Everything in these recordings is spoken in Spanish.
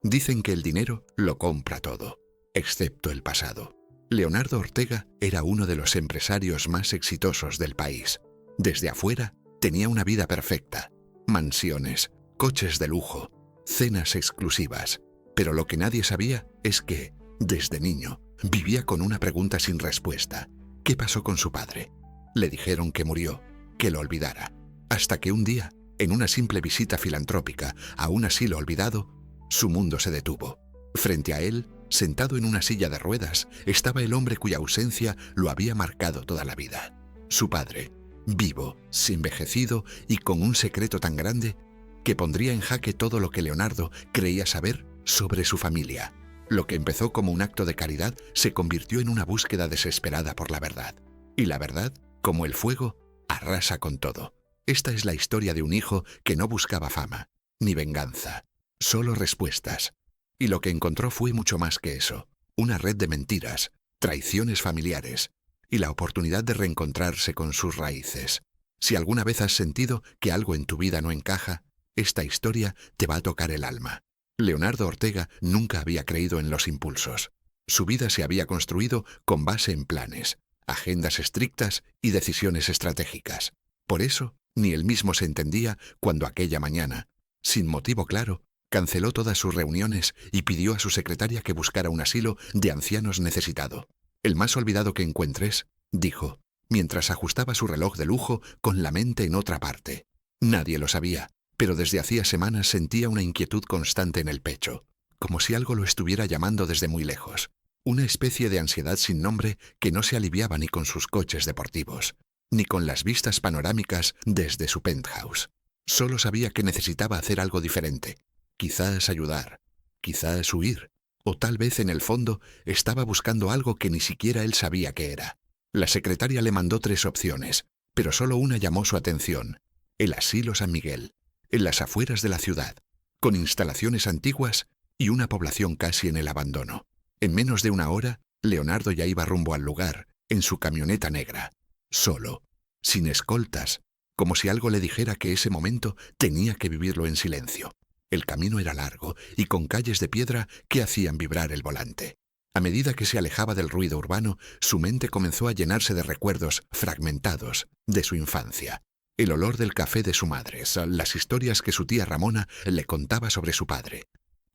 Dicen que el dinero lo compra todo, excepto el pasado. Leonardo Ortega era uno de los empresarios más exitosos del país. Desde afuera, tenía una vida perfecta. Mansiones, coches de lujo, cenas exclusivas. Pero lo que nadie sabía es que, desde niño, vivía con una pregunta sin respuesta. ¿Qué pasó con su padre? Le dijeron que murió, que lo olvidara. Hasta que un día, en una simple visita filantrópica a un asilo olvidado, su mundo se detuvo. Frente a él, sentado en una silla de ruedas, estaba el hombre cuya ausencia lo había marcado toda la vida. Su padre, vivo, envejecido y con un secreto tan grande que pondría en jaque todo lo que Leonardo creía saber sobre su familia. Lo que empezó como un acto de caridad se convirtió en una búsqueda desesperada por la verdad. Y la verdad, como el fuego, arrasa con todo. Esta es la historia de un hijo que no buscaba fama, ni venganza, solo respuestas. Y lo que encontró fue mucho más que eso, una red de mentiras, traiciones familiares y la oportunidad de reencontrarse con sus raíces. Si alguna vez has sentido que algo en tu vida no encaja, esta historia te va a tocar el alma. Leonardo Ortega nunca había creído en los impulsos. Su vida se había construido con base en planes, agendas estrictas y decisiones estratégicas. Por eso, ni él mismo se entendía cuando aquella mañana, sin motivo claro, canceló todas sus reuniones y pidió a su secretaria que buscara un asilo de ancianos necesitado. El más olvidado que encuentres, dijo, mientras ajustaba su reloj de lujo con la mente en otra parte. Nadie lo sabía, pero desde hacía semanas sentía una inquietud constante en el pecho, como si algo lo estuviera llamando desde muy lejos. Una especie de ansiedad sin nombre que no se aliviaba ni con sus coches deportivos, ni con las vistas panorámicas desde su penthouse. Solo sabía que necesitaba hacer algo diferente. Quizás ayudar, quizás huir, o tal vez en el fondo estaba buscando algo que ni siquiera él sabía qué era. La secretaria le mandó 3 opciones, pero solo una llamó su atención: el asilo San Miguel, en las afueras de la ciudad, con instalaciones antiguas y una población casi en el abandono. En menos de una hora, Leonardo ya iba rumbo al lugar, en su camioneta negra, solo, sin escoltas, como si algo le dijera que ese momento tenía que vivirlo en silencio. El camino era largo y con calles de piedra que hacían vibrar el volante. A medida que se alejaba del ruido urbano, su mente comenzó a llenarse de recuerdos fragmentados de su infancia. El olor del café de su madre, las historias que su tía Ramona le contaba sobre su padre.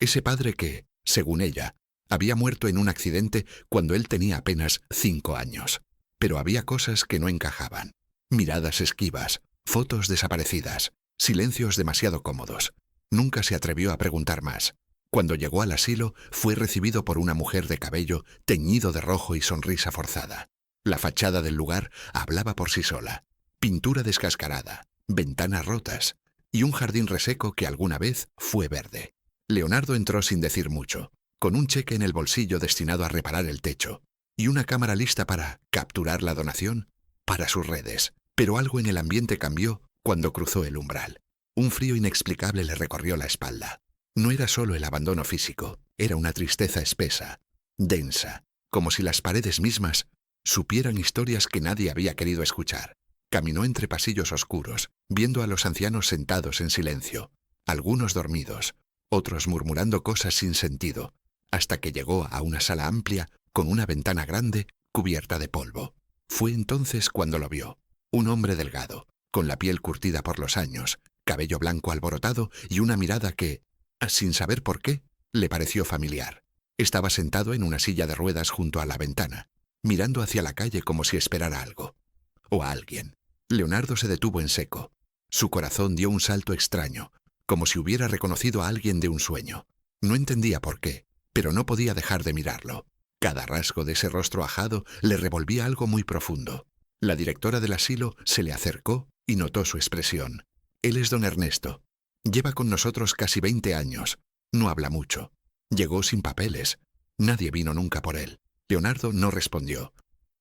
Ese padre que, según ella, había muerto en un accidente cuando él tenía apenas 5 años. Pero había cosas que no encajaban. Miradas esquivas, fotos desaparecidas, silencios demasiado cómodos. Nunca se atrevió a preguntar más. Cuando llegó al asilo, fue recibido por una mujer de cabello teñido de rojo y sonrisa forzada. La fachada del lugar hablaba por sí sola. Pintura descascarada, ventanas rotas y un jardín reseco que alguna vez fue verde. Leonardo entró sin decir mucho, con un cheque en el bolsillo destinado a reparar el techo y una cámara lista para capturar la donación para sus redes. Pero algo en el ambiente cambió cuando cruzó el umbral. Un frío inexplicable le recorrió la espalda. No era solo el abandono físico, era una tristeza espesa, densa, como si las paredes mismas supieran historias que nadie había querido escuchar. Caminó entre pasillos oscuros, viendo a los ancianos sentados en silencio, algunos dormidos, otros murmurando cosas sin sentido, hasta que llegó a una sala amplia con una ventana grande cubierta de polvo. Fue entonces cuando lo vio, un hombre delgado, con la piel curtida por los años, cabello blanco alborotado y una mirada que, sin saber por qué, le pareció familiar. Estaba sentado en una silla de ruedas junto a la ventana, mirando hacia la calle como si esperara algo, o a alguien. Leonardo se detuvo en seco. Su corazón dio un salto extraño, como si hubiera reconocido a alguien de un sueño. No entendía por qué, pero no podía dejar de mirarlo. Cada rasgo de ese rostro ajado le revolvía algo muy profundo. La directora del asilo se le acercó y notó su expresión. Él es don Ernesto. Lleva con nosotros casi 20 años. No habla mucho. Llegó sin papeles. Nadie vino nunca por él. Leonardo no respondió.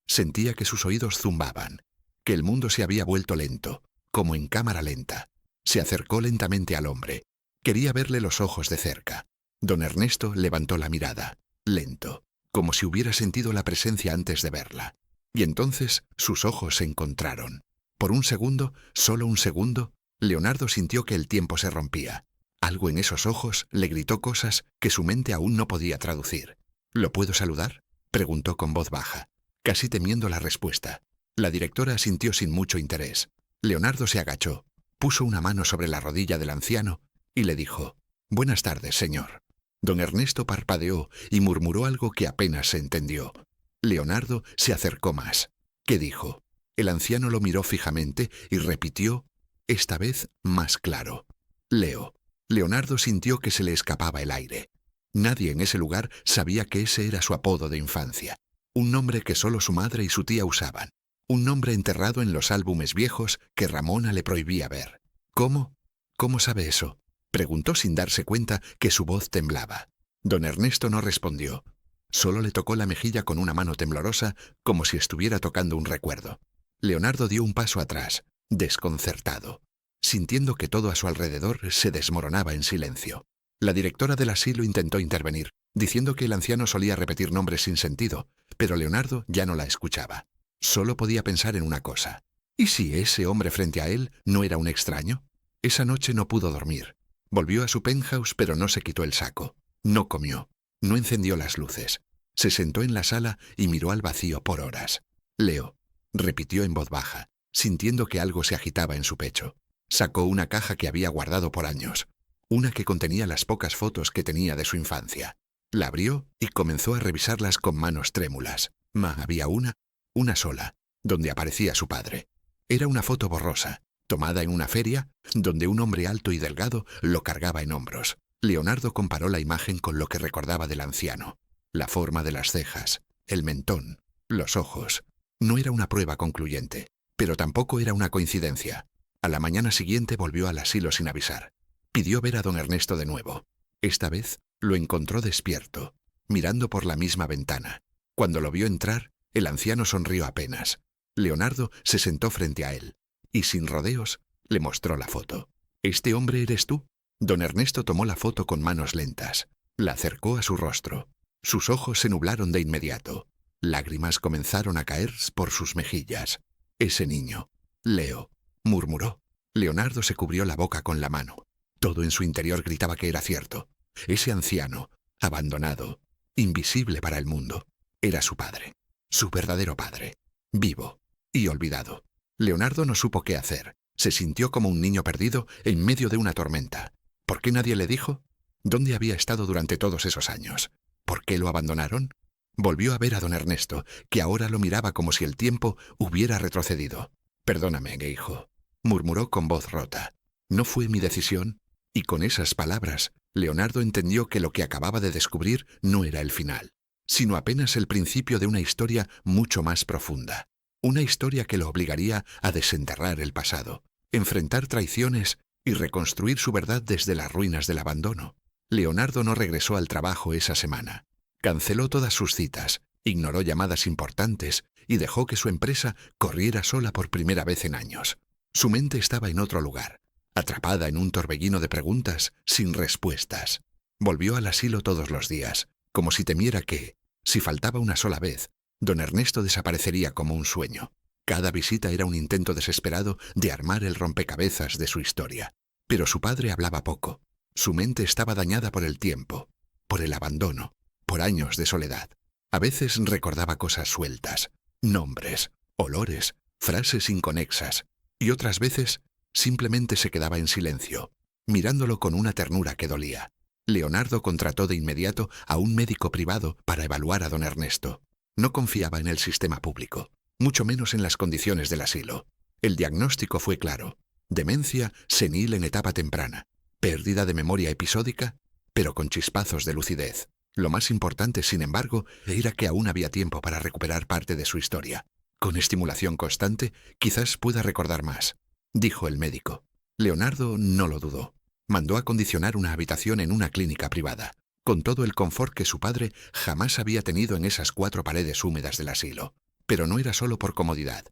Sentía que sus oídos zumbaban, que el mundo se había vuelto lento, como en cámara lenta. Se acercó lentamente al hombre. Quería verle los ojos de cerca. Don Ernesto levantó la mirada, lento, como si hubiera sentido la presencia antes de verla. Y entonces sus ojos se encontraron. Por un segundo, solo un segundo, Leonardo sintió que el tiempo se rompía. Algo en esos ojos le gritó cosas que su mente aún no podía traducir. ¿Lo puedo saludar?, preguntó con voz baja, casi temiendo la respuesta. La directora asintió sin mucho interés. Leonardo se agachó, puso una mano sobre la rodilla del anciano y le dijo: «Buenas tardes, señor». Don Ernesto parpadeó y murmuró algo que apenas se entendió. Leonardo se acercó más. ¿Qué dijo? El anciano lo miró fijamente y repitió, esta vez más claro: «Leo». Leonardo sintió que se le escapaba el aire. Nadie en ese lugar sabía que ese era su apodo de infancia, un nombre que solo su madre y su tía usaban, un nombre enterrado en los álbumes viejos que Ramona le prohibía ver. ¿Cómo? ¿Cómo sabe eso?, preguntó sin darse cuenta que su voz temblaba. Don Ernesto no respondió. Solo le tocó la mejilla con una mano temblorosa, como si estuviera tocando un recuerdo. Leonardo dio un paso atrás, desconcertado, sintiendo que todo a su alrededor se desmoronaba en silencio. La directora del asilo intentó intervenir, diciendo que el anciano solía repetir nombres sin sentido, pero Leonardo ya no la escuchaba. Solo podía pensar en una cosa. ¿Y si ese hombre frente a él no era un extraño? Esa noche no pudo dormir. Volvió a su penthouse, pero no se quitó el saco. No comió. No encendió las luces. Se sentó en la sala y miró al vacío por horas. «Leo», repitió en voz baja, sintiendo que algo se agitaba en su pecho. Sacó una caja que había guardado por años, una que contenía las pocas fotos que tenía de su infancia. La abrió y comenzó a revisarlas con manos trémulas. Había una sola, donde aparecía su padre. Era una foto borrosa, tomada en una feria, donde un hombre alto y delgado lo cargaba en hombros. Leonardo comparó la imagen con lo que recordaba del anciano. La forma de las cejas, el mentón, los ojos. No era una prueba concluyente, pero tampoco era una coincidencia. A la mañana siguiente volvió al asilo sin avisar. Pidió ver a don Ernesto de nuevo. Esta vez lo encontró despierto, mirando por la misma ventana. Cuando lo vio entrar, el anciano sonrió apenas. Leonardo se sentó frente a él y, sin rodeos, le mostró la foto. «¿Este hombre eres tú?». Don Ernesto tomó la foto con manos lentas. La acercó a su rostro. Sus ojos se nublaron de inmediato. Lágrimas comenzaron a caer por sus mejillas. «Ese niño, Leo», murmuró. Leonardo se cubrió la boca con la mano. Todo en su interior gritaba que era cierto. Ese anciano, abandonado, invisible para el mundo, era su padre, su verdadero padre, vivo y olvidado. Leonardo no supo qué hacer. Se sintió como un niño perdido en medio de una tormenta. ¿Por qué nadie le dijo? ¿Dónde había estado durante todos esos años? ¿Por qué lo abandonaron? Volvió a ver a don Ernesto, que ahora lo miraba como si el tiempo hubiera retrocedido. «Perdóname, hijo», murmuró con voz rota. «No fue mi decisión». Y con esas palabras, Leonardo entendió que lo que acababa de descubrir no era el final, sino apenas el principio de una historia mucho más profunda. Una historia que lo obligaría a desenterrar el pasado, enfrentar traiciones y reconstruir su verdad desde las ruinas del abandono. Leonardo no regresó al trabajo esa semana. Canceló todas sus citas, ignoró llamadas importantes y dejó que su empresa corriera sola por primera vez en años. Su mente estaba en otro lugar, atrapada en un torbellino de preguntas sin respuestas. Volvió al asilo todos los días, como si temiera que, si faltaba una sola vez, don Ernesto desaparecería como un sueño. Cada visita era un intento desesperado de armar el rompecabezas de su historia. Pero su padre hablaba poco. Su mente estaba dañada por el tiempo, por el abandono, por años de soledad. A veces recordaba cosas sueltas, nombres, olores, frases inconexas, y otras veces simplemente se quedaba en silencio, mirándolo con una ternura que dolía. Leonardo contrató de inmediato a un médico privado para evaluar a don Ernesto. No confiaba en el sistema público, mucho menos en las condiciones del asilo. El diagnóstico fue claro: demencia senil en etapa temprana, pérdida de memoria episódica, pero con chispazos de lucidez. Lo más importante, sin embargo, era que aún había tiempo para recuperar parte de su historia. Con estimulación constante, quizás pueda recordar más, dijo el médico. Leonardo no lo dudó. Mandó acondicionar una habitación en una clínica privada, con todo el confort que su padre jamás había tenido en esas 4 paredes húmedas del asilo. Pero no era solo por comodidad.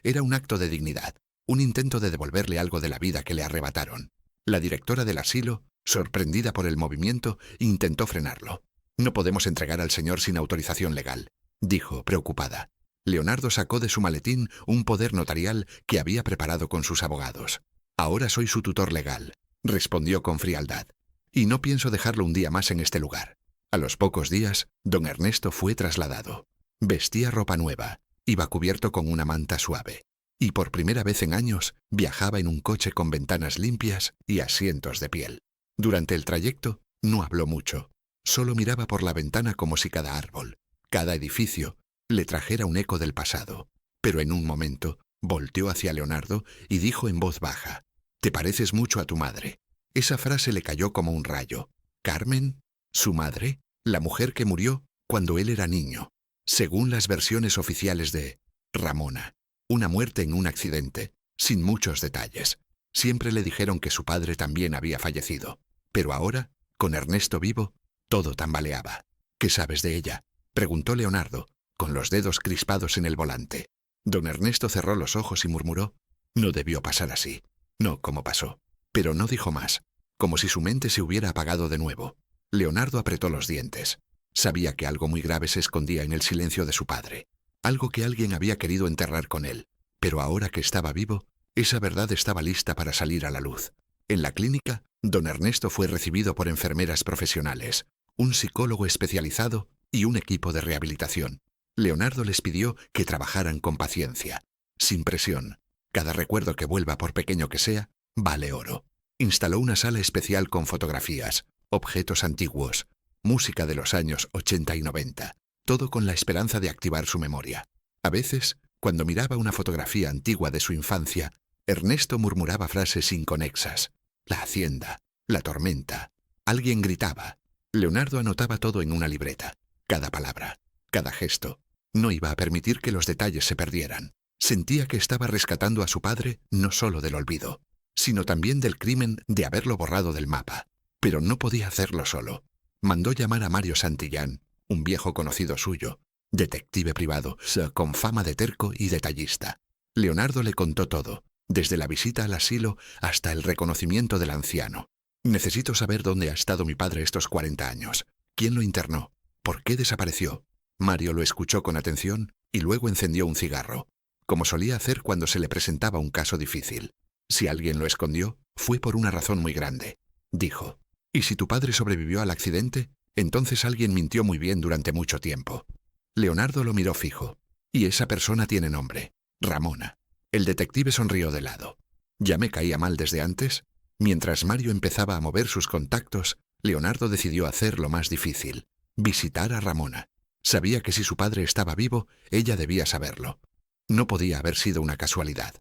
Era un acto de dignidad, un intento de devolverle algo de la vida que le arrebataron. La directora del asilo, sorprendida por el movimiento, intentó frenarlo. «No podemos entregar al señor sin autorización legal», dijo, preocupada. Leonardo sacó de su maletín un poder notarial que había preparado con sus abogados. «Ahora soy su tutor legal», respondió con frialdad. Y no pienso dejarlo un día más en este lugar. A los pocos días, don Ernesto fue trasladado. Vestía ropa nueva, iba cubierto con una manta suave, y por primera vez en años viajaba en un coche con ventanas limpias y asientos de piel. Durante el trayecto no habló mucho, solo miraba por la ventana como si cada árbol, cada edificio, le trajera un eco del pasado. Pero en un momento volteó hacia Leonardo y dijo en voz baja: «Te pareces mucho a tu madre». Esa frase le cayó como un rayo. ¿Carmen? ¿Su madre? La mujer que murió cuando él era niño. Según las versiones oficiales de Ramona, una muerte en un accidente, sin muchos detalles. Siempre le dijeron que su padre también había fallecido. Pero ahora, con Ernesto vivo, todo tambaleaba. «¿Qué sabes de ella?», preguntó Leonardo, con los dedos crispados en el volante. Don Ernesto cerró los ojos y murmuró: «No debió pasar así. No como pasó». Pero no dijo más, como si su mente se hubiera apagado de nuevo. Leonardo apretó los dientes. Sabía que algo muy grave se escondía en el silencio de su padre, algo que alguien había querido enterrar con él. Pero ahora que estaba vivo, esa verdad estaba lista para salir a la luz. En la clínica, don Ernesto fue recibido por enfermeras profesionales, un psicólogo especializado y un equipo de rehabilitación. Leonardo les pidió que trabajaran con paciencia, sin presión. Cada recuerdo que vuelva, por pequeño que sea, vale oro. Instaló una sala especial con fotografías, objetos antiguos, música de los años 80 y 90, todo con la esperanza de activar su memoria. A veces, cuando miraba una fotografía antigua de su infancia, Ernesto murmuraba frases inconexas. La hacienda, la tormenta, alguien gritaba. Leonardo anotaba todo en una libreta, cada palabra, cada gesto. No iba a permitir que los detalles se perdieran. Sentía que estaba rescatando a su padre no solo del olvido, sino también del crimen de haberlo borrado del mapa. Pero no podía hacerlo solo. Mandó llamar a Mario Santillán, un viejo conocido suyo, detective privado, con fama de terco y detallista. Leonardo le contó todo, desde la visita al asilo hasta el reconocimiento del anciano. «Necesito saber dónde ha estado mi padre estos 40 años. ¿Quién lo internó? ¿Por qué desapareció?». Mario lo escuchó con atención y luego encendió un cigarro, como solía hacer cuando se le presentaba un caso difícil. «Si alguien lo escondió, fue por una razón muy grande», dijo. «Y si tu padre sobrevivió al accidente, entonces alguien mintió muy bien durante mucho tiempo». Leonardo lo miró fijo. «Y esa persona tiene nombre: Ramona». El detective sonrió de lado. «¿Ya me caía mal desde antes?». Mientras Mario empezaba a mover sus contactos, Leonardo decidió hacer lo más difícil: visitar a Ramona. Sabía que si su padre estaba vivo, ella debía saberlo. No podía haber sido una casualidad.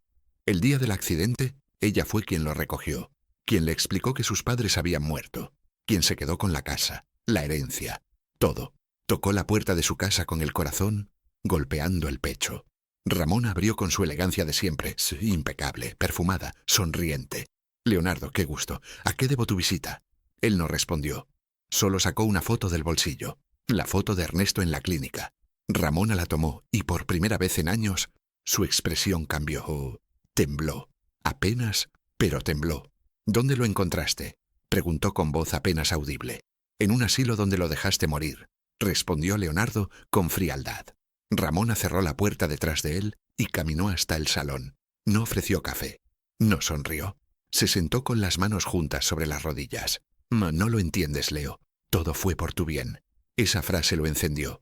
El día del accidente, ella fue quien lo recogió, quien le explicó que sus padres habían muerto, quien se quedó con la casa, la herencia, todo. Tocó la puerta de su casa con el corazón, golpeando el pecho. Ramona abrió con su elegancia de siempre, impecable, perfumada, sonriente. «Leonardo, qué gusto. ¿A qué debo tu visita?». Él no respondió. Solo sacó una foto del bolsillo, la foto de Ernesto en la clínica. Ramona la tomó y por primera vez en años su expresión cambió. Tembló. Apenas, pero tembló. «¿Dónde lo encontraste?», preguntó con voz apenas audible. «En un asilo donde lo dejaste morir», respondió Leonardo con frialdad. Ramona cerró la puerta detrás de él y caminó hasta el salón. No ofreció café. No sonrió. Se sentó con las manos juntas sobre las rodillas. «No lo entiendes, Leo. Todo fue por tu bien». Esa frase lo encendió.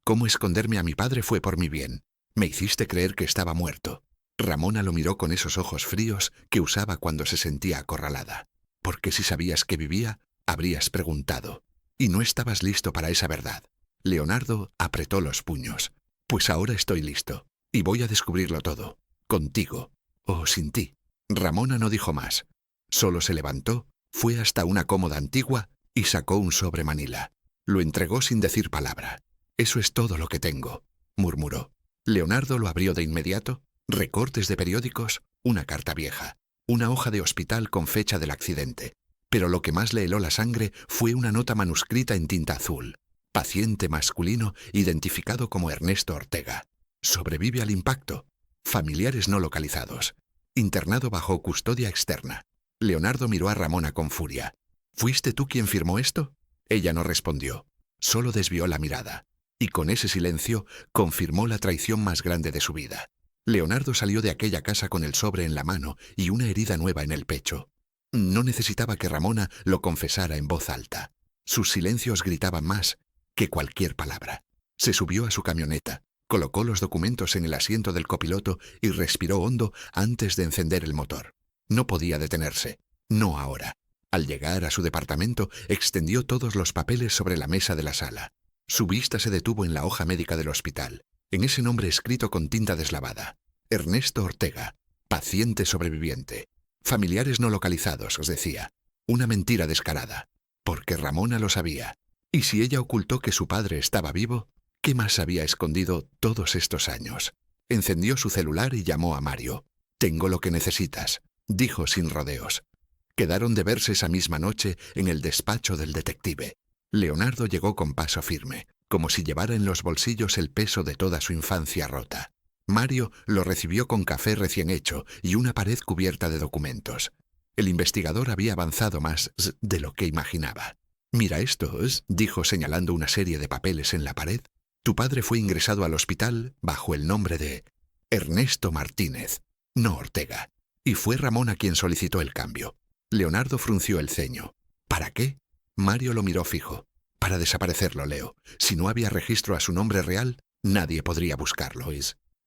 «Cómo esconderme a mi padre fue por mi bien. Me hiciste creer que estaba muerto». Ramona lo miró con esos ojos fríos que usaba cuando se sentía acorralada. «Porque si sabías que vivía, habrías preguntado. Y no estabas listo para esa verdad». Leonardo apretó los puños. «Pues ahora estoy listo. Y voy a descubrirlo todo. Contigo. O sin ti». Ramona no dijo más. Solo se levantó, fue hasta una cómoda antigua y sacó un sobre manila. Lo entregó sin decir palabra. «Eso es todo lo que tengo», murmuró. Leonardo lo abrió de inmediato. Recortes de periódicos, una carta vieja, una hoja de hospital con fecha del accidente. Pero lo que más le heló la sangre fue una nota manuscrita en tinta azul. «Paciente masculino identificado como Ernesto Ortega. Sobrevive al impacto. Familiares no localizados. Internado bajo custodia externa». Leonardo miró a Ramona con furia. «¿Fuiste tú quien firmó esto?». Ella no respondió. Solo desvió la mirada. Y con ese silencio confirmó la traición más grande de su vida. Leonardo salió de aquella casa con el sobre en la mano y una herida nueva en el pecho. No necesitaba que Ramona lo confesara en voz alta. Sus silencios gritaban más que cualquier palabra. Se subió a su camioneta, colocó los documentos en el asiento del copiloto y respiró hondo antes de encender el motor. No podía detenerse. No ahora. Al llegar a su departamento, extendió todos los papeles sobre la mesa de la sala. Su vista se detuvo en la hoja médica del hospital, en ese nombre escrito con tinta deslavada. Ernesto Ortega, paciente sobreviviente. Familiares no localizados, os decía. Una mentira descarada. Porque Ramona lo sabía. Y si ella ocultó que su padre estaba vivo, ¿qué más había escondido todos estos años? Encendió su celular y llamó a Mario. «Tengo lo que necesitas», dijo sin rodeos. Quedaron de verse esa misma noche en el despacho del detective. Leonardo llegó con paso firme, como si llevara en los bolsillos el peso de toda su infancia rota. Mario lo recibió con café recién hecho y una pared cubierta de documentos. El investigador había avanzado más de lo que imaginaba. «Mira esto», dijo señalando una serie de papeles en la pared. «Tu padre fue ingresado al hospital bajo el nombre de Ernesto Martínez, no Ortega. Y fue Ramona quien solicitó el cambio». Leonardo frunció el ceño. «¿Para qué?» Mario lo miró fijo. «Para desaparecerlo, Leo. Si no había registro a su nombre real, nadie podría buscarlo».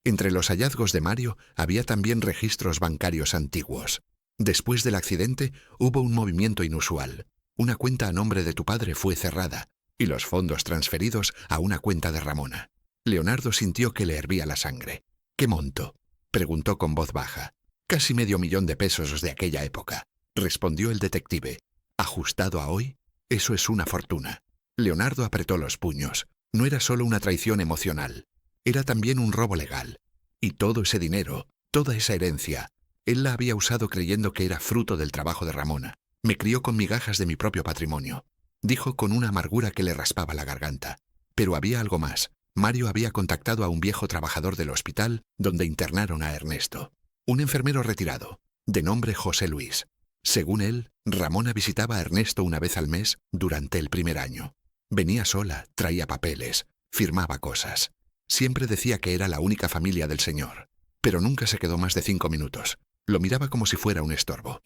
Entre los hallazgos de Mario había también registros bancarios antiguos. Después del accidente hubo un movimiento inusual. Una cuenta a nombre de tu padre fue cerrada y los fondos transferidos a una cuenta de Ramona. Leonardo sintió que le hervía la sangre. «¿Qué monto?», preguntó con voz baja. «Casi $500,000 de aquella época», respondió el detective. «Ajustado a hoy, eso es una fortuna». Leonardo apretó los puños. No era solo una traición emocional, era también un robo legal. Y todo ese dinero, toda esa herencia, él la había usado creyendo que era fruto del trabajo de Ramona. «Me crió con migajas de mi propio patrimonio», dijo con una amargura que le raspaba la garganta. Pero había algo más. Mario había contactado a un viejo trabajador del hospital donde internaron a Ernesto. Un enfermero retirado, de nombre José Luis. Según él, Ramona visitaba a Ernesto una vez al mes durante el primer año. Venía sola, traía papeles, firmaba cosas. Siempre decía que era la única familia del señor. Pero nunca se quedó más de 5 minutos. Lo miraba como si fuera un estorbo.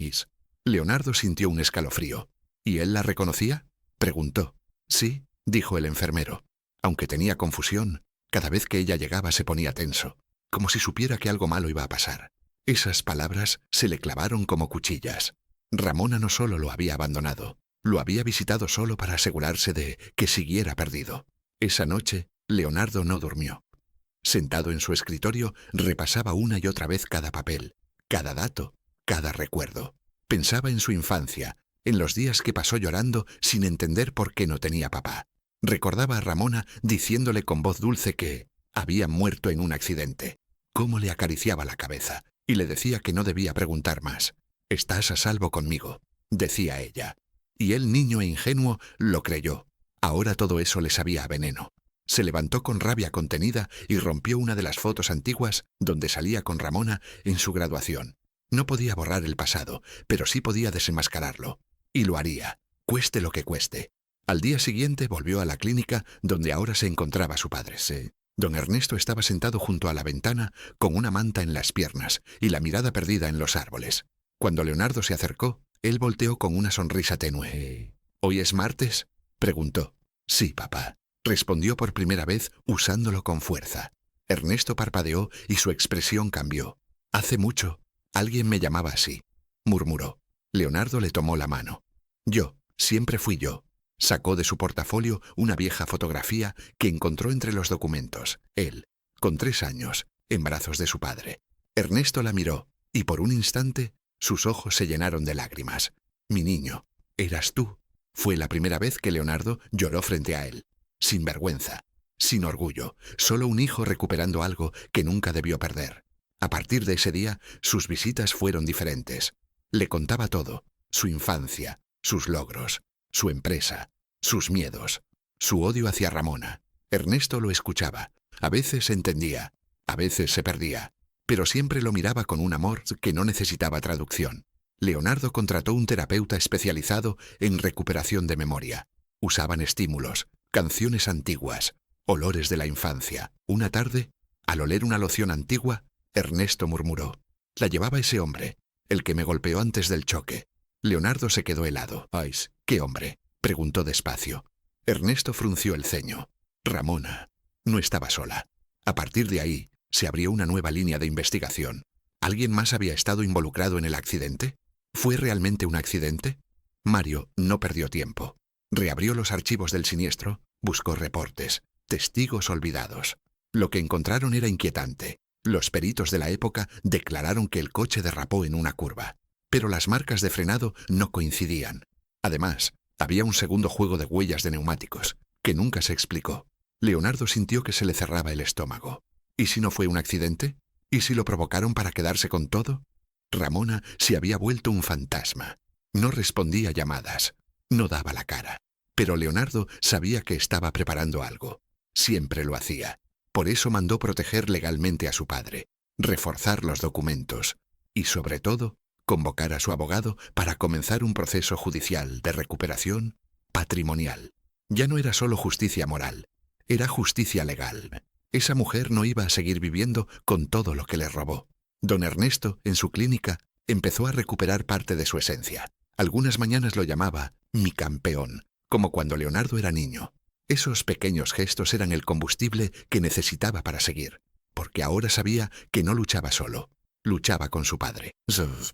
Leonardo sintió un escalofrío. «¿Y él la reconocía?», preguntó. «Sí», dijo el enfermero. Aunque tenía confusión, cada vez que ella llegaba se ponía tenso, como si supiera que algo malo iba a pasar. Esas palabras se le clavaron como cuchillas. Ramona no solo lo había abandonado, lo había visitado solo para asegurarse de que siguiera perdido. Esa noche, Leonardo no durmió. Sentado en su escritorio, repasaba una y otra vez cada papel, cada dato, cada recuerdo. Pensaba en su infancia, en los días que pasó llorando sin entender por qué no tenía papá. Recordaba a Ramona diciéndole con voz dulce que había muerto en un accidente. Cómo le acariciaba la cabeza y le decía que no debía preguntar más. «Estás a salvo conmigo», decía ella. Y él, niño e ingenuo, lo creyó. Ahora todo eso le sabía a veneno. Se levantó con rabia contenida y rompió una de las fotos antiguas donde salía con Ramona en su graduación. No podía borrar el pasado, pero sí podía desenmascararlo. Y lo haría, cueste lo que cueste. Al día siguiente volvió a la clínica donde ahora se encontraba su padre. Don Ernesto estaba sentado junto a la ventana con una manta en las piernas y la mirada perdida en los árboles. Cuando Leonardo se acercó, él volteó con una sonrisa tenue. «¿Hoy es martes?», preguntó. «Sí, papá», respondió por primera vez usándolo con fuerza. Ernesto parpadeó y su expresión cambió. «Hace mucho. Alguien me llamaba así», murmuró. Leonardo le tomó la mano. «Yo, siempre fui yo». Sacó de su portafolio una vieja fotografía que encontró entre los documentos. Él, con 3 años, en brazos de su padre. Ernesto la miró y por un instante sus ojos se llenaron de lágrimas. «Mi niño, eras tú». Fue la primera vez que Leonardo lloró frente a él. Sin vergüenza, sin orgullo, solo un hijo recuperando algo que nunca debió perder. A partir de ese día, sus visitas fueron diferentes. Le contaba todo, su infancia, sus logros, su empresa, sus miedos, su odio hacia Ramona. Ernesto lo escuchaba. A veces entendía, a veces se perdía, pero siempre lo miraba con un amor que no necesitaba traducción. Leonardo contrató un terapeuta especializado en recuperación de memoria. Usaban estímulos, canciones antiguas, olores de la infancia. Una tarde, al oler una loción antigua, Ernesto murmuró: «La llevaba ese hombre, el que me golpeó antes del choque». Leonardo se quedó helado. «Ay, ¿qué hombre?», preguntó despacio. Ernesto frunció el ceño. Ramona no estaba sola. A partir de ahí, se abrió una nueva línea de investigación. ¿Alguien más había estado involucrado en el accidente? ¿Fue realmente un accidente? Mario no perdió tiempo. Reabrió los archivos del siniestro, buscó reportes, testigos olvidados. Lo que encontraron era inquietante. Los peritos de la época declararon que el coche derrapó en una curva, pero las marcas de frenado no coincidían. Además, había un segundo juego de huellas de neumáticos, que nunca se explicó. Leonardo sintió que se le cerraba el estómago. ¿Y si no fue un accidente? ¿Y si lo provocaron para quedarse con todo? Ramona se había vuelto un fantasma. No respondía a llamadas, no daba la cara. Pero Leonardo sabía que estaba preparando algo. Siempre lo hacía. Por eso mandó proteger legalmente a su padre, reforzar los documentos y, sobre todo, convocar a su abogado para comenzar un proceso judicial de recuperación patrimonial. Ya no era solo justicia moral, era justicia legal. Esa mujer no iba a seguir viviendo con todo lo que le robó. Don Ernesto, en su clínica, empezó a recuperar parte de su esencia. Algunas mañanas lo llamaba mi campeón, como cuando Leonardo era niño. Esos pequeños gestos eran el combustible que necesitaba para seguir, porque ahora sabía que no luchaba solo. Luchaba con su padre,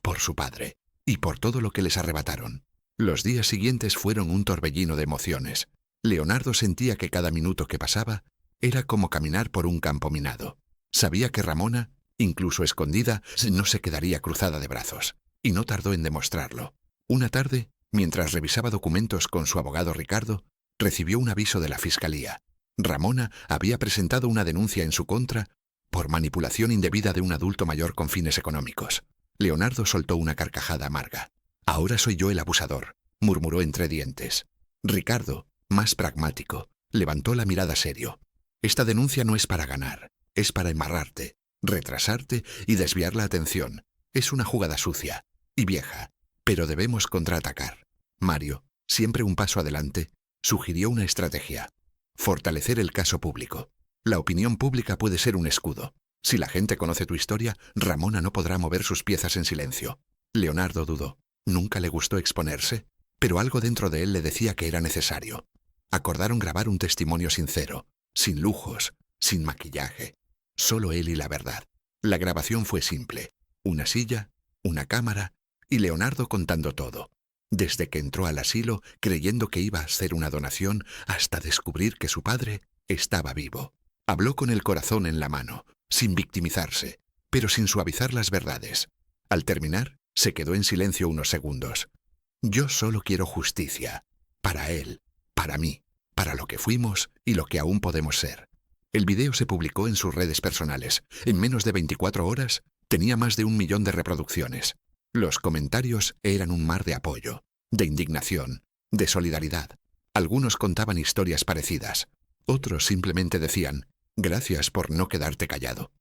por su padre, y por todo lo que les arrebataron. Los días siguientes fueron un torbellino de emociones. Leonardo sentía que cada minuto que pasaba era como caminar por un campo minado. Sabía que Ramona, incluso escondida, no se quedaría cruzada de brazos, y no tardó en demostrarlo. Una tarde, mientras revisaba documentos con su abogado Ricardo, recibió un aviso de la Fiscalía. Ramona había presentado una denuncia en su contra por manipulación indebida de un adulto mayor con fines económicos. Leonardo soltó una carcajada amarga. «Ahora soy yo el abusador», murmuró entre dientes. Ricardo, más pragmático, levantó la mirada serio. «Esta denuncia no es para ganar, es para embarrarte, retrasarte y desviar la atención. Es una jugada sucia y vieja, pero debemos contraatacar». Mario, siempre un paso adelante, sugirió una estrategia: fortalecer el caso público. La opinión pública puede ser un escudo. Si la gente conoce tu historia, Ramona no podrá mover sus piezas en silencio. Leonardo dudó. Nunca le gustó exponerse, pero algo dentro de él le decía que era necesario. Acordaron grabar un testimonio sincero, sin lujos, sin maquillaje. Solo él y la verdad. La grabación fue simple. Una silla, una cámara y Leonardo contando todo. Desde que entró al asilo creyendo que iba a hacer una donación hasta descubrir que su padre estaba vivo. Habló con el corazón en la mano, sin victimizarse, pero sin suavizar las verdades. Al terminar, se quedó en silencio unos segundos. «Yo solo quiero justicia. Para él, para mí, para lo que fuimos y lo que aún podemos ser». El video se publicó en sus redes personales. En menos de 24 horas, tenía más de 1 millón de reproducciones. Los comentarios eran un mar de apoyo, de indignación, de solidaridad. Algunos contaban historias parecidas. Otros simplemente decían: «Gracias por no quedarte callado».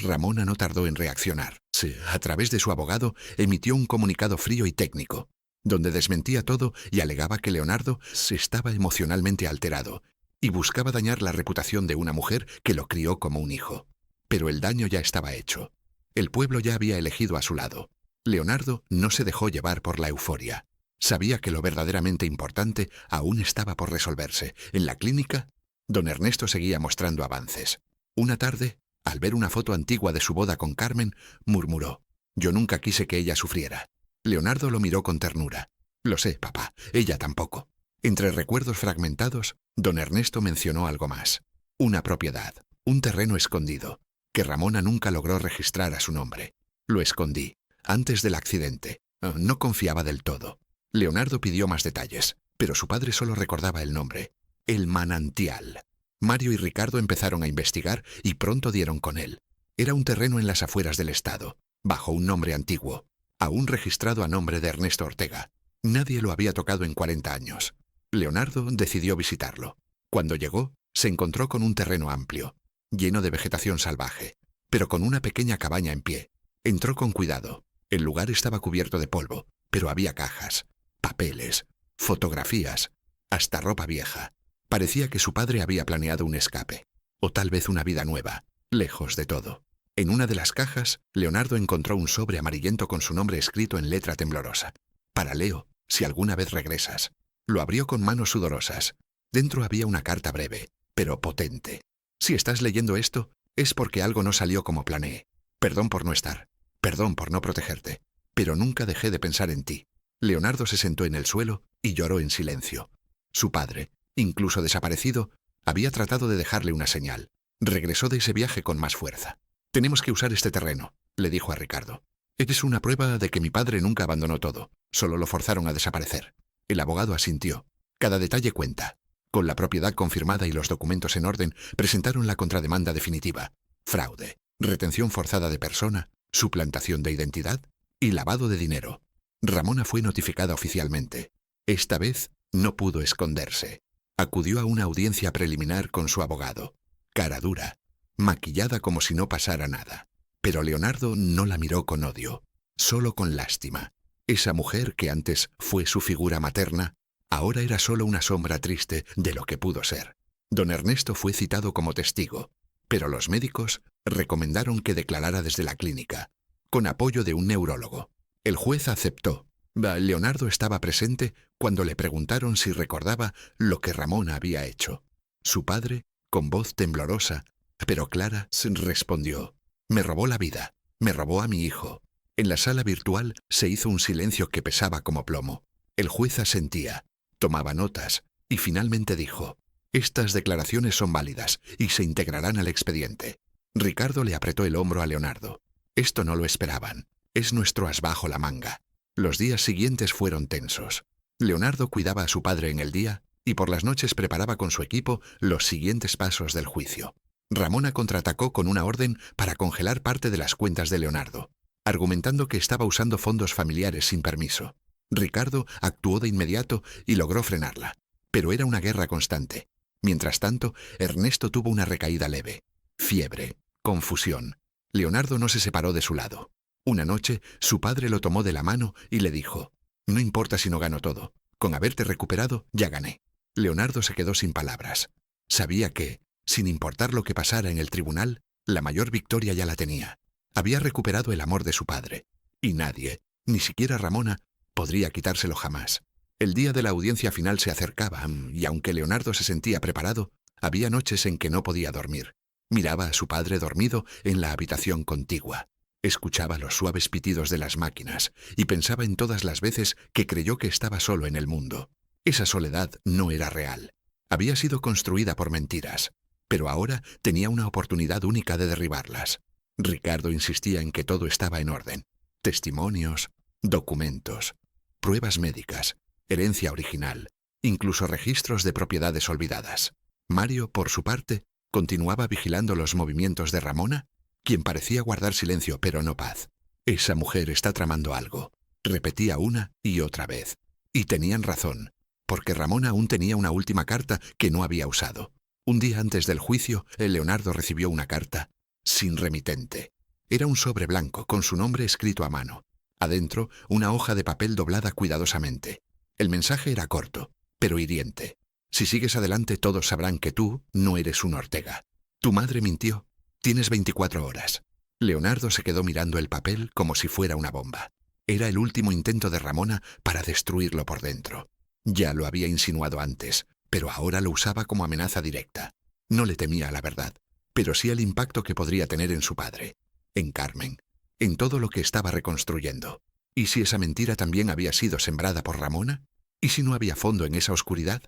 Ramona no tardó en reaccionar. Sí, a través de su abogado emitió un comunicado frío y técnico, donde desmentía todo y alegaba que Leonardo estaba emocionalmente alterado y buscaba dañar la reputación de una mujer que lo crió como un hijo. Pero el daño ya estaba hecho. El pueblo ya había elegido a su lado. Leonardo no se dejó llevar por la euforia. Sabía que lo verdaderamente importante aún estaba por resolverse. En la clínica, don Ernesto seguía mostrando avances. Una tarde, al ver una foto antigua de su boda con Carmen, murmuró: «Yo nunca quise que ella sufriera». Leonardo lo miró con ternura. «Lo sé, papá, ella tampoco». Entre recuerdos fragmentados, don Ernesto mencionó algo más. Una propiedad, un terreno escondido, que Ramona nunca logró registrar a su nombre. «Lo escondí, antes del accidente. No confiaba del todo». Leonardo pidió más detalles, pero su padre solo recordaba el nombre: El Manantial. Mario y Ricardo empezaron a investigar y pronto dieron con él. Era un terreno en las afueras del estado, bajo un nombre antiguo, aún registrado a nombre de Ernesto Ortega. Nadie lo había tocado en 40 años. Leonardo decidió visitarlo. Cuando llegó, se encontró con un terreno amplio, lleno de vegetación salvaje, pero con una pequeña cabaña en pie. Entró con cuidado. El lugar estaba cubierto de polvo, pero había cajas, papeles, fotografías, hasta ropa vieja. Parecía que su padre había planeado un escape, o tal vez una vida nueva, lejos de todo. En una de las cajas, Leonardo encontró un sobre amarillento con su nombre escrito en letra temblorosa. Para Leo, si alguna vez regresas. Lo abrió con manos sudorosas. Dentro había una carta breve, pero potente. Si estás leyendo esto, es porque algo no salió como planeé. Perdón por no estar. Perdón por no protegerte. Pero nunca dejé de pensar en ti. Leonardo se sentó en el suelo y lloró en silencio. Su padre, incluso desaparecido, había tratado de dejarle una señal. Regresó de ese viaje con más fuerza. «Tenemos que usar este terreno», le dijo a Ricardo. «Eres una prueba de que mi padre nunca abandonó todo. Solo lo forzaron a desaparecer». El abogado asintió. Cada detalle cuenta. Con la propiedad confirmada y los documentos en orden, presentaron la contrademanda definitiva. Fraude, retención forzada de persona, suplantación de identidad y lavado de dinero. Ramona fue notificada oficialmente. Esta vez no pudo esconderse. Acudió a una audiencia preliminar con su abogado. Cara dura, maquillada como si no pasara nada. Pero Leonardo no la miró con odio, solo con lástima. Esa mujer que antes fue su figura materna, ahora era solo una sombra triste de lo que pudo ser. Don Ernesto fue citado como testigo, pero los médicos recomendaron que declarara desde la clínica, con apoyo de un neurólogo. El juez aceptó. Leonardo estaba presente cuando le preguntaron si recordaba lo que Ramona había hecho. Su padre, con voz temblorosa, pero clara, respondió: «Me robó la vida, me robó a mi hijo». En la sala virtual se hizo un silencio que pesaba como plomo. El juez asentía, tomaba notas y finalmente dijo: «Estas declaraciones son válidas y se integrarán al expediente». Ricardo le apretó el hombro a Leonardo. «Esto no lo esperaban. Es nuestro as bajo la manga». Los días siguientes fueron tensos. Leonardo cuidaba a su padre en el día y por las noches preparaba con su equipo los siguientes pasos del juicio. Ramona contraatacó con una orden para congelar parte de las cuentas de Leonardo, argumentando que estaba usando fondos familiares sin permiso. Ricardo actuó de inmediato y logró frenarla, pero era una guerra constante. Mientras tanto, Ernesto tuvo una recaída leve. Fiebre, confusión. Leonardo no se separó de su lado. Una noche, su padre lo tomó de la mano y le dijo: «No importa si no gano todo. Con haberte recuperado, ya gané». Leonardo se quedó sin palabras. Sabía que, sin importar lo que pasara en el tribunal, la mayor victoria ya la tenía. Había recuperado el amor de su padre. Y nadie, ni siquiera Ramona, podría quitárselo jamás. El día de la audiencia final se acercaba, y aunque Leonardo se sentía preparado, había noches en que no podía dormir. Miraba a su padre dormido en la habitación contigua. Escuchaba los suaves pitidos de las máquinas y pensaba en todas las veces que creyó que estaba solo en el mundo. Esa soledad no era real. Había sido construida por mentiras, pero ahora tenía una oportunidad única de derribarlas. Ricardo insistía en que todo estaba en orden. Testimonios, documentos, pruebas médicas, herencia original, incluso registros de propiedades olvidadas. Mario, por su parte, continuaba vigilando los movimientos de Ramona, quien parecía guardar silencio pero no paz. «Esa mujer está tramando algo», repetía una y otra vez. Y tenían razón, porque Ramona aún tenía una última carta que no había usado. Un día antes del juicio, Leonardo recibió una carta sin remitente. Era un sobre blanco con su nombre escrito a mano. Adentro, una hoja de papel doblada cuidadosamente. El mensaje era corto, pero hiriente. «Si sigues adelante, todos sabrán que tú no eres un Ortega. Tu madre mintió. Tienes 24 horas». Leonardo se quedó mirando el papel como si fuera una bomba. Era el último intento de Ramona para destruirlo por dentro. Ya lo había insinuado antes, pero ahora lo usaba como amenaza directa. No le temía a la verdad, pero sí al impacto que podría tener en su padre, en Carmen, en todo lo que estaba reconstruyendo. ¿Y si esa mentira también había sido sembrada por Ramona? ¿Y si no había fondo en esa oscuridad?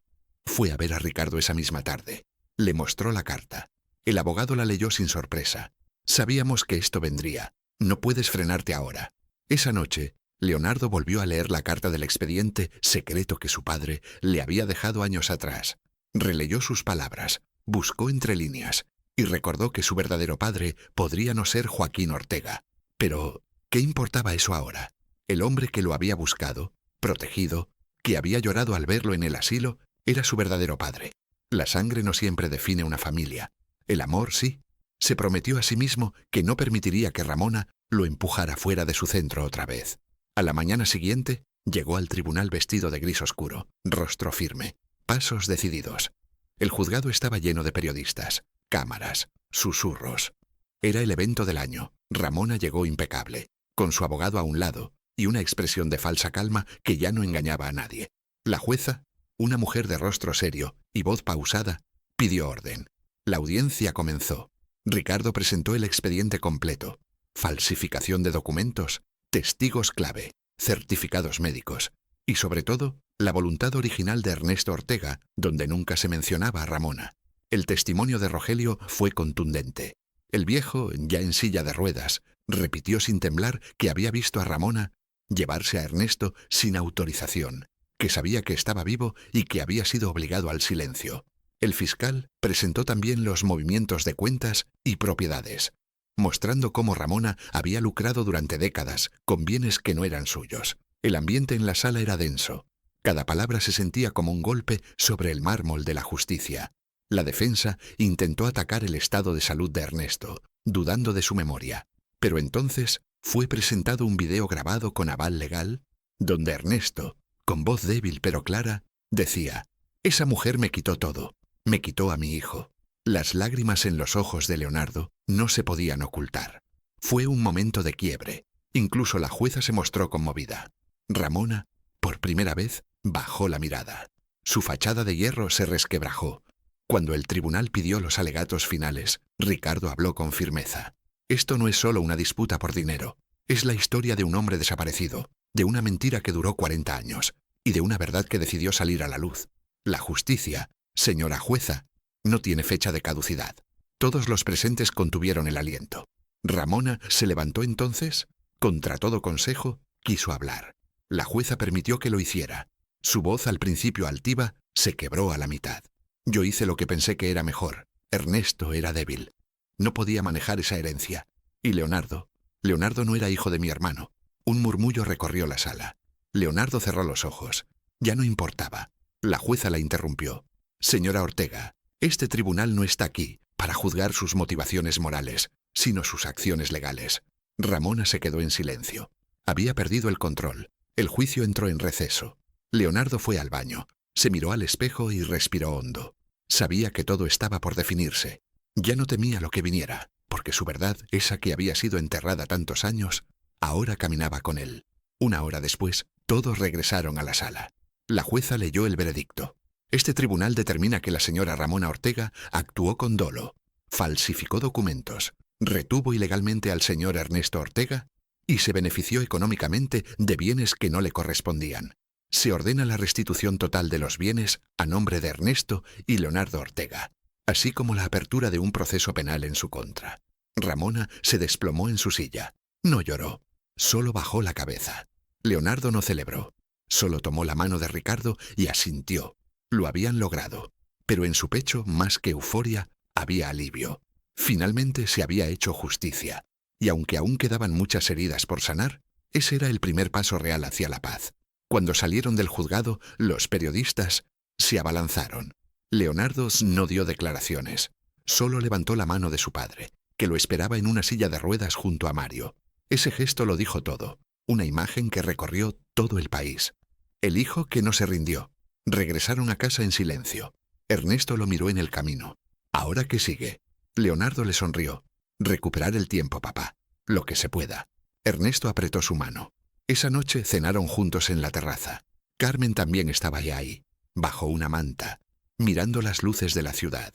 Fue a ver a Ricardo esa misma tarde. Le mostró la carta. El abogado la leyó sin sorpresa. «Sabíamos que esto vendría. No puedes frenarte ahora». Esa noche, Leonardo volvió a leer la carta del expediente secreto que su padre le había dejado años atrás. Releyó sus palabras, buscó entre líneas y recordó que su verdadero padre podría no ser Joaquín Ortega. Pero, ¿qué importaba eso ahora? El hombre que lo había buscado, protegido, que había llorado al verlo en el asilo, era su verdadero padre. La sangre no siempre define una familia. El amor sí. Se prometió a sí mismo que no permitiría que Ramona lo empujara fuera de su centro otra vez. A la mañana siguiente, llegó al tribunal vestido de gris oscuro, rostro firme, pasos decididos. El juzgado estaba lleno de periodistas, cámaras, susurros. Era el evento del año. Ramona llegó impecable, con su abogado a un lado, y una expresión de falsa calma que ya no engañaba a nadie. La jueza, una mujer de rostro serio y voz pausada, pidió orden. La audiencia comenzó. Ricardo presentó el expediente completo: falsificación de documentos, testigos clave, certificados médicos y, sobre todo, la voluntad original de Ernesto Ortega, donde nunca se mencionaba a Ramona. El testimonio de Rogelio fue contundente. El viejo, ya en silla de ruedas, repitió sin temblar que había visto a Ramona llevarse a Ernesto sin autorización, que sabía que estaba vivo y que había sido obligado al silencio. El fiscal presentó también los movimientos de cuentas y propiedades, mostrando cómo Ramona había lucrado durante décadas con bienes que no eran suyos. El ambiente en la sala era denso. Cada palabra se sentía como un golpe sobre el mármol de la justicia. La defensa intentó atacar el estado de salud de Ernesto, dudando de su memoria. Pero entonces fue presentado un video grabado con aval legal, donde Ernesto, con voz débil pero clara, decía: «Esa mujer me quitó todo, me quitó a mi hijo». Las lágrimas en los ojos de Leonardo no se podían ocultar. Fue un momento de quiebre. Incluso la jueza se mostró conmovida. Ramona, por primera vez, bajó la mirada. Su fachada de hierro se resquebrajó. Cuando el tribunal pidió los alegatos finales, Ricardo habló con firmeza. «Esto no es solo una disputa por dinero. Es la historia de un hombre desaparecido, de una mentira que duró 40 años y de una verdad que decidió salir a la luz. La justicia, señora jueza, no tiene fecha de caducidad». Todos los presentes contuvieron el aliento. Ramona se levantó entonces, contra todo consejo, quiso hablar. La jueza permitió que lo hiciera. Su voz, al principio altiva, se quebró a la mitad. «Yo hice lo que pensé que era mejor. Ernesto era débil. No podía manejar esa herencia. Y Leonardo no era hijo de mi hermano». Un murmullo recorrió la sala. Leonardo cerró los ojos. Ya no importaba. La jueza la interrumpió. «Señora Ortega, este tribunal no está aquí para juzgar sus motivaciones morales, sino sus acciones legales». Ramona se quedó en silencio. Había perdido el control. El juicio entró en receso. Leonardo fue al baño. Se miró al espejo y respiró hondo. Sabía que todo estaba por definirse. Ya no temía lo que viniera, porque su verdad, esa que había sido enterrada tantos años, ahora caminaba con él. Una hora después, todos regresaron a la sala. La jueza leyó el veredicto. «Este tribunal determina que la señora Ramona Ortega actuó con dolo, falsificó documentos, retuvo ilegalmente al señor Ernesto Ortega y se benefició económicamente de bienes que no le correspondían. Se ordena la restitución total de los bienes a nombre de Ernesto y Leonardo Ortega, así como la apertura de un proceso penal en su contra». Ramona se desplomó en su silla. No lloró, solo bajó la cabeza. Leonardo no celebró, solo tomó la mano de Ricardo y asintió. Lo habían logrado, pero en su pecho, más que euforia, había alivio. Finalmente se había hecho justicia, y aunque aún quedaban muchas heridas por sanar, ese era el primer paso real hacia la paz. Cuando salieron del juzgado, los periodistas se abalanzaron. Leonardo no dio declaraciones, solo levantó la mano de su padre, que lo esperaba en una silla de ruedas junto a Mario. Ese gesto lo dijo todo, una imagen que recorrió todo el país. El hijo que no se rindió. Regresaron a casa en silencio. Ernesto lo miró en el camino. «¿Ahora qué sigue?». Leonardo le sonrió. «Recuperar el tiempo, papá. Lo que se pueda». Ernesto apretó su mano. Esa noche cenaron juntos en la terraza. Carmen también estaba ya ahí, bajo una manta, mirando las luces de la ciudad.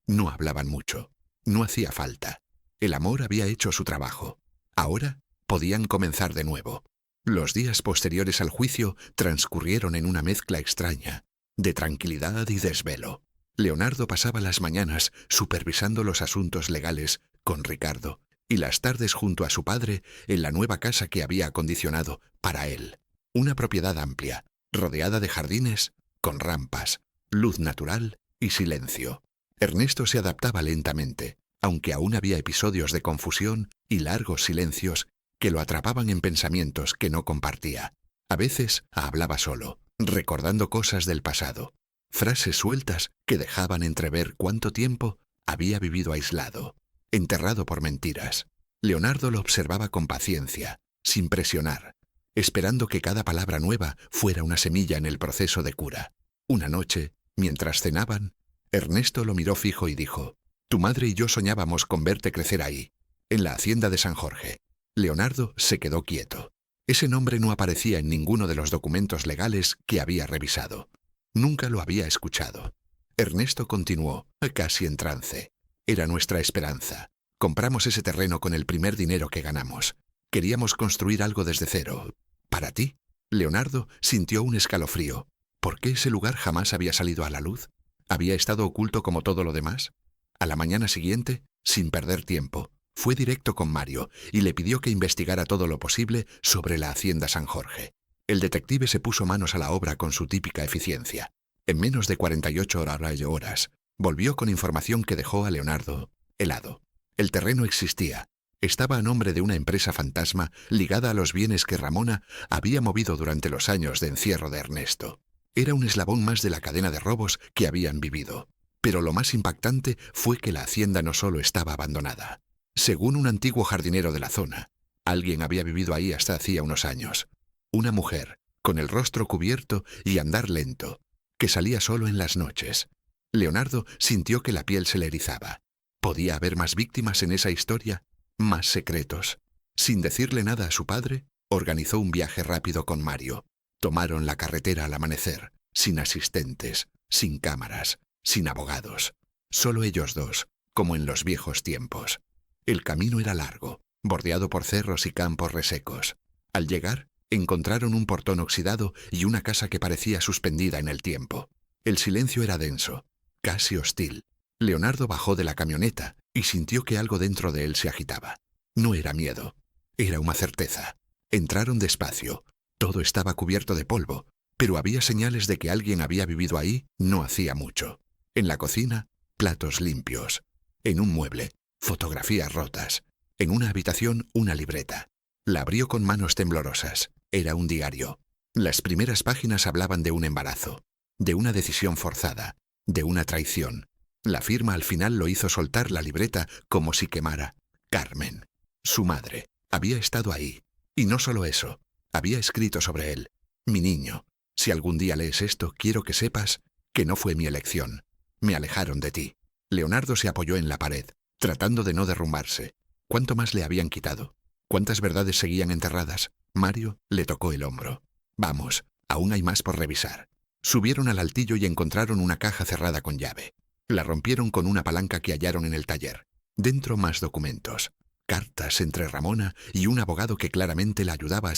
No hablaban mucho. No hacía falta. El amor había hecho su trabajo. Ahora podían comenzar de nuevo. Los días posteriores al juicio transcurrieron en una mezcla extraña, de tranquilidad y desvelo. Leonardo pasaba las mañanas supervisando los asuntos legales con Ricardo y las tardes junto a su padre en la nueva casa que había acondicionado para él. Una propiedad amplia, rodeada de jardines, con rampas, luz natural y silencio. Ernesto se adaptaba lentamente, aunque aún había episodios de confusión y largos silencios que lo atrapaban en pensamientos que no compartía. A veces hablaba solo, recordando cosas del pasado, frases sueltas que dejaban entrever cuánto tiempo había vivido aislado, enterrado por mentiras. Leonardo lo observaba con paciencia, sin presionar, esperando que cada palabra nueva fuera una semilla en el proceso de cura. Una noche, mientras cenaban, Ernesto lo miró fijo y dijo: «Tu madre y yo soñábamos con verte crecer ahí, en la hacienda de San Jorge». Leonardo se quedó quieto. Ese nombre no aparecía en ninguno de los documentos legales que había revisado. Nunca lo había escuchado. Ernesto continuó, casi en trance. Era nuestra esperanza. Compramos ese terreno con el primer dinero que ganamos. Queríamos construir algo desde cero. ¿Para ti? Leonardo sintió un escalofrío. ¿Por qué ese lugar jamás había salido a la luz? ¿Había estado oculto como todo lo demás? A la mañana siguiente, sin perder tiempo, fue directo con Mario y le pidió que investigara todo lo posible sobre la hacienda San Jorge. El detective se puso manos a la obra con su típica eficiencia. En menos de 48 horas, volvió con información que dejó a Leonardo helado. El terreno existía. Estaba a nombre de una empresa fantasma ligada a los bienes que Ramona había movido durante los años de encierro de Ernesto. Era un eslabón más de la cadena de robos que habían vivido. Pero lo más impactante fue que la hacienda no solo estaba abandonada. Según un antiguo jardinero de la zona, alguien había vivido ahí hasta hacía unos años. Una mujer, con el rostro cubierto y andar lento, que salía solo en las noches. Leonardo sintió que la piel se le erizaba. ¿Podía haber más víctimas en esa historia? ¿Más secretos? Sin decirle nada a su padre, organizó un viaje rápido con Mario. Tomaron la carretera al amanecer, sin asistentes, sin cámaras, sin abogados. Solo ellos dos, como en los viejos tiempos. El camino era largo, bordeado por cerros y campos resecos. Al llegar, encontraron un portón oxidado y una casa que parecía suspendida en el tiempo. El silencio era denso, casi hostil. Leonardo bajó de la camioneta y sintió que algo dentro de él se agitaba. No era miedo, era una certeza. Entraron despacio. Todo estaba cubierto de polvo, pero había señales de que alguien había vivido ahí no hacía mucho. En la cocina, platos limpios. En un mueble, fotografías rotas. En una habitación, una libreta. La abrió con manos temblorosas. Era un diario. Las primeras páginas hablaban de un embarazo, de una decisión forzada, de una traición. La firma al final lo hizo soltar la libreta como si quemara. Carmen, su madre, había estado ahí. Y no solo eso, había escrito sobre él. Mi niño, si algún día lees esto, quiero que sepas que no fue mi elección. Me alejaron de ti. Leonardo se apoyó en la pared, tratando de no derrumbarse. ¿Cuánto más le habían quitado? ¿Cuántas verdades seguían enterradas? Mario le tocó el hombro. Vamos, aún hay más por revisar. Subieron al altillo y encontraron una caja cerrada con llave. La rompieron con una palanca que hallaron en el taller. Dentro más documentos. Cartas entre Ramona y un abogado que claramente la ayudaba a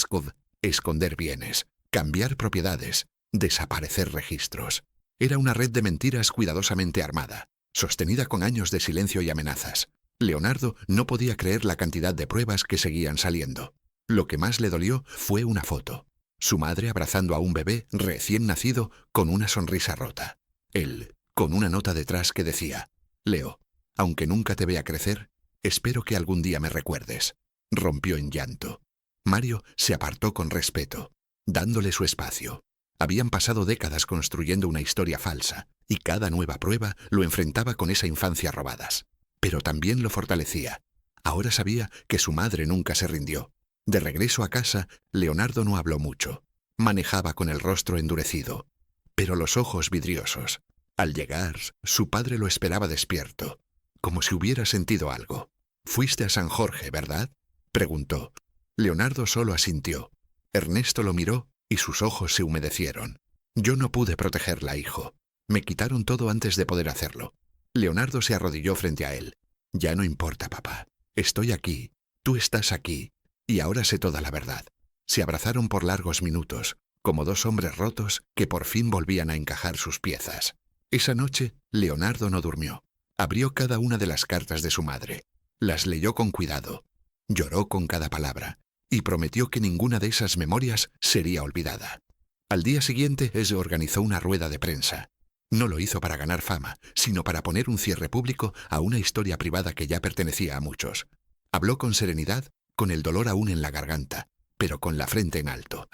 esconder bienes, cambiar propiedades, desaparecer registros. Era una red de mentiras cuidadosamente armada, sostenida con años de silencio y amenazas. Leonardo no podía creer la cantidad de pruebas que seguían saliendo. Lo que más le dolió fue una foto. Su madre abrazando a un bebé recién nacido con una sonrisa rota. Él, con una nota detrás que decía: Leo, aunque nunca te vea crecer, espero que algún día me recuerdes. Rompió en llanto. Mario se apartó con respeto, dándole su espacio. Habían pasado décadas construyendo una historia falsa, y cada nueva prueba lo enfrentaba con esa infancia robadas. Pero también lo fortalecía. Ahora sabía que su madre nunca se rindió. De regreso a casa, Leonardo no habló mucho. Manejaba con el rostro endurecido, pero los ojos vidriosos. Al llegar, su padre lo esperaba despierto, como si hubiera sentido algo. «¿Fuiste a San Jorge, verdad?», preguntó. Leonardo solo asintió. Ernesto lo miró y sus ojos se humedecieron. «Yo no pude protegerla, hijo. Me quitaron todo antes de poder hacerlo». Leonardo se arrodilló frente a él. «Ya no importa, papá. Estoy aquí. Tú estás aquí. Y ahora sé toda la verdad». Se abrazaron por largos minutos, como dos hombres rotos que por fin volvían a encajar sus piezas. Esa noche, Leonardo no durmió. Abrió cada una de las cartas de su madre. Las leyó con cuidado. Lloró con cada palabra. Y prometió que ninguna de esas memorias sería olvidada. Al día siguiente, organizó una rueda de prensa. No lo hizo para ganar fama, sino para poner un cierre público a una historia privada que ya pertenecía a muchos. Habló con serenidad, con el dolor aún en la garganta, pero con la frente en alto.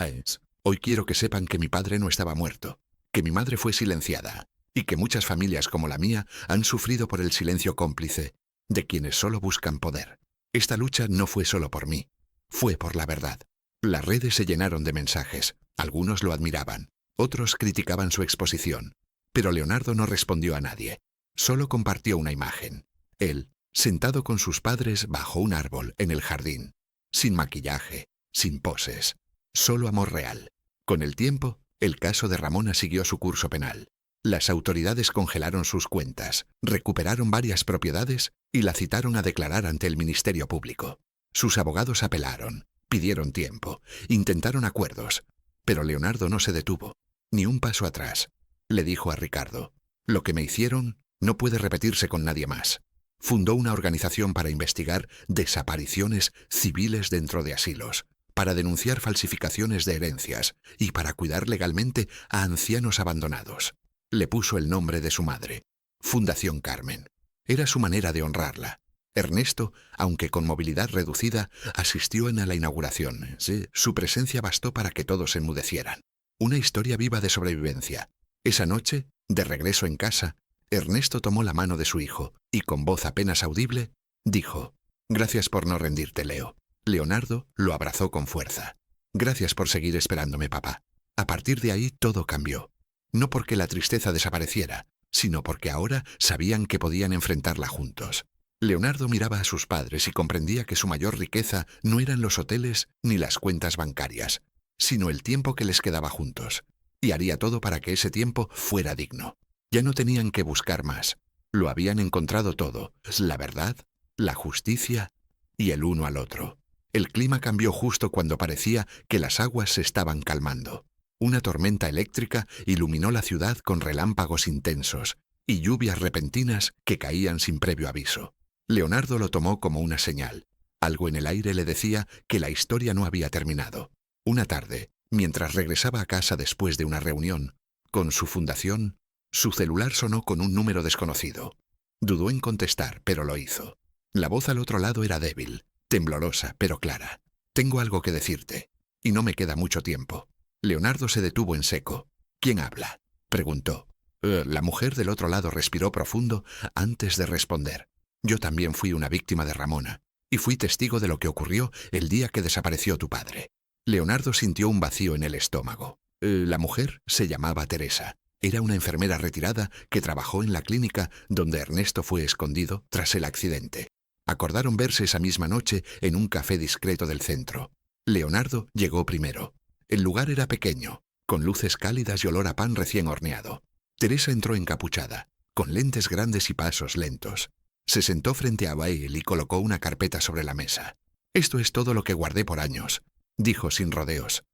Hoy quiero que sepan que mi padre no estaba muerto, que mi madre fue silenciada, y que muchas familias como la mía han sufrido por el silencio cómplice de quienes solo buscan poder. Esta lucha no fue solo por mí, fue por la verdad. Las redes se llenaron de mensajes. Algunos lo admiraban, otros criticaban su exposición. Pero Leonardo no respondió a nadie. Solo compartió una imagen. Él, sentado con sus padres bajo un árbol en el jardín. Sin maquillaje, sin poses. Solo amor real. Con el tiempo, el caso de Ramona siguió su curso penal. Las autoridades congelaron sus cuentas, recuperaron varias propiedades y la citaron a declarar ante el Ministerio Público. Sus abogados apelaron, pidieron tiempo, intentaron acuerdos, pero Leonardo no se detuvo, ni un paso atrás. Le dijo a Ricardo: «Lo que me hicieron no puede repetirse con nadie más». Fundó una organización para investigar desapariciones civiles dentro de asilos, para denunciar falsificaciones de herencias y para cuidar legalmente a ancianos abandonados. Le puso el nombre de su madre, Fundación Carmen. Era su manera de honrarla. Ernesto, aunque con movilidad reducida, asistió a la inauguración. Sí, su presencia bastó para que todos enmudecieran. Una historia viva de sobrevivencia. Esa noche, de regreso en casa, Ernesto tomó la mano de su hijo y, con voz apenas audible, dijo: «Gracias por no rendirte, Leo». Leonardo lo abrazó con fuerza. «Gracias por seguir esperándome, papá». A partir de ahí todo cambió. No porque la tristeza desapareciera, sino porque ahora sabían que podían enfrentarla juntos. Leonardo miraba a sus padres y comprendía que su mayor riqueza no eran los hoteles ni las cuentas bancarias, sino el tiempo que les quedaba juntos. Y haría todo para que ese tiempo fuera digno. Ya no tenían que buscar más. Lo habían encontrado todo: la verdad, la justicia y el uno al otro. El clima cambió justo cuando parecía que las aguas se estaban calmando. Una tormenta eléctrica iluminó la ciudad con relámpagos intensos y lluvias repentinas que caían sin previo aviso. Leonardo lo tomó como una señal. Algo en el aire le decía que la historia no había terminado. Una tarde, mientras regresaba a casa después de una reunión con su fundación, su celular sonó con un número desconocido. Dudó en contestar, pero lo hizo. La voz al otro lado era débil, temblorosa, pero clara. «Tengo algo que decirte, y no me queda mucho tiempo». Leonardo se detuvo en seco. «¿Quién habla?», preguntó. La mujer del otro lado respiró profundo antes de responder. «Yo también fui una víctima de Ramona, y fui testigo de lo que ocurrió el día que desapareció tu padre». Leonardo sintió un vacío en el estómago. La mujer se llamaba Teresa. Era una enfermera retirada que trabajó en la clínica donde Ernesto fue escondido tras el accidente. Acordaron verse esa misma noche en un café discreto del centro. Leonardo llegó primero. El lugar era pequeño, con luces cálidas y olor a pan recién horneado. Teresa entró encapuchada, con lentes grandes y pasos lentos. Se sentó frente a él y colocó una carpeta sobre la mesa. «Esto es todo lo que guardé por años», dijo sin rodeos.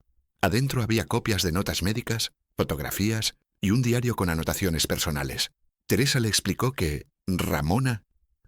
Adentro había copias de notas médicas, fotografías y un diario con anotaciones personales. Teresa le explicó que Ramona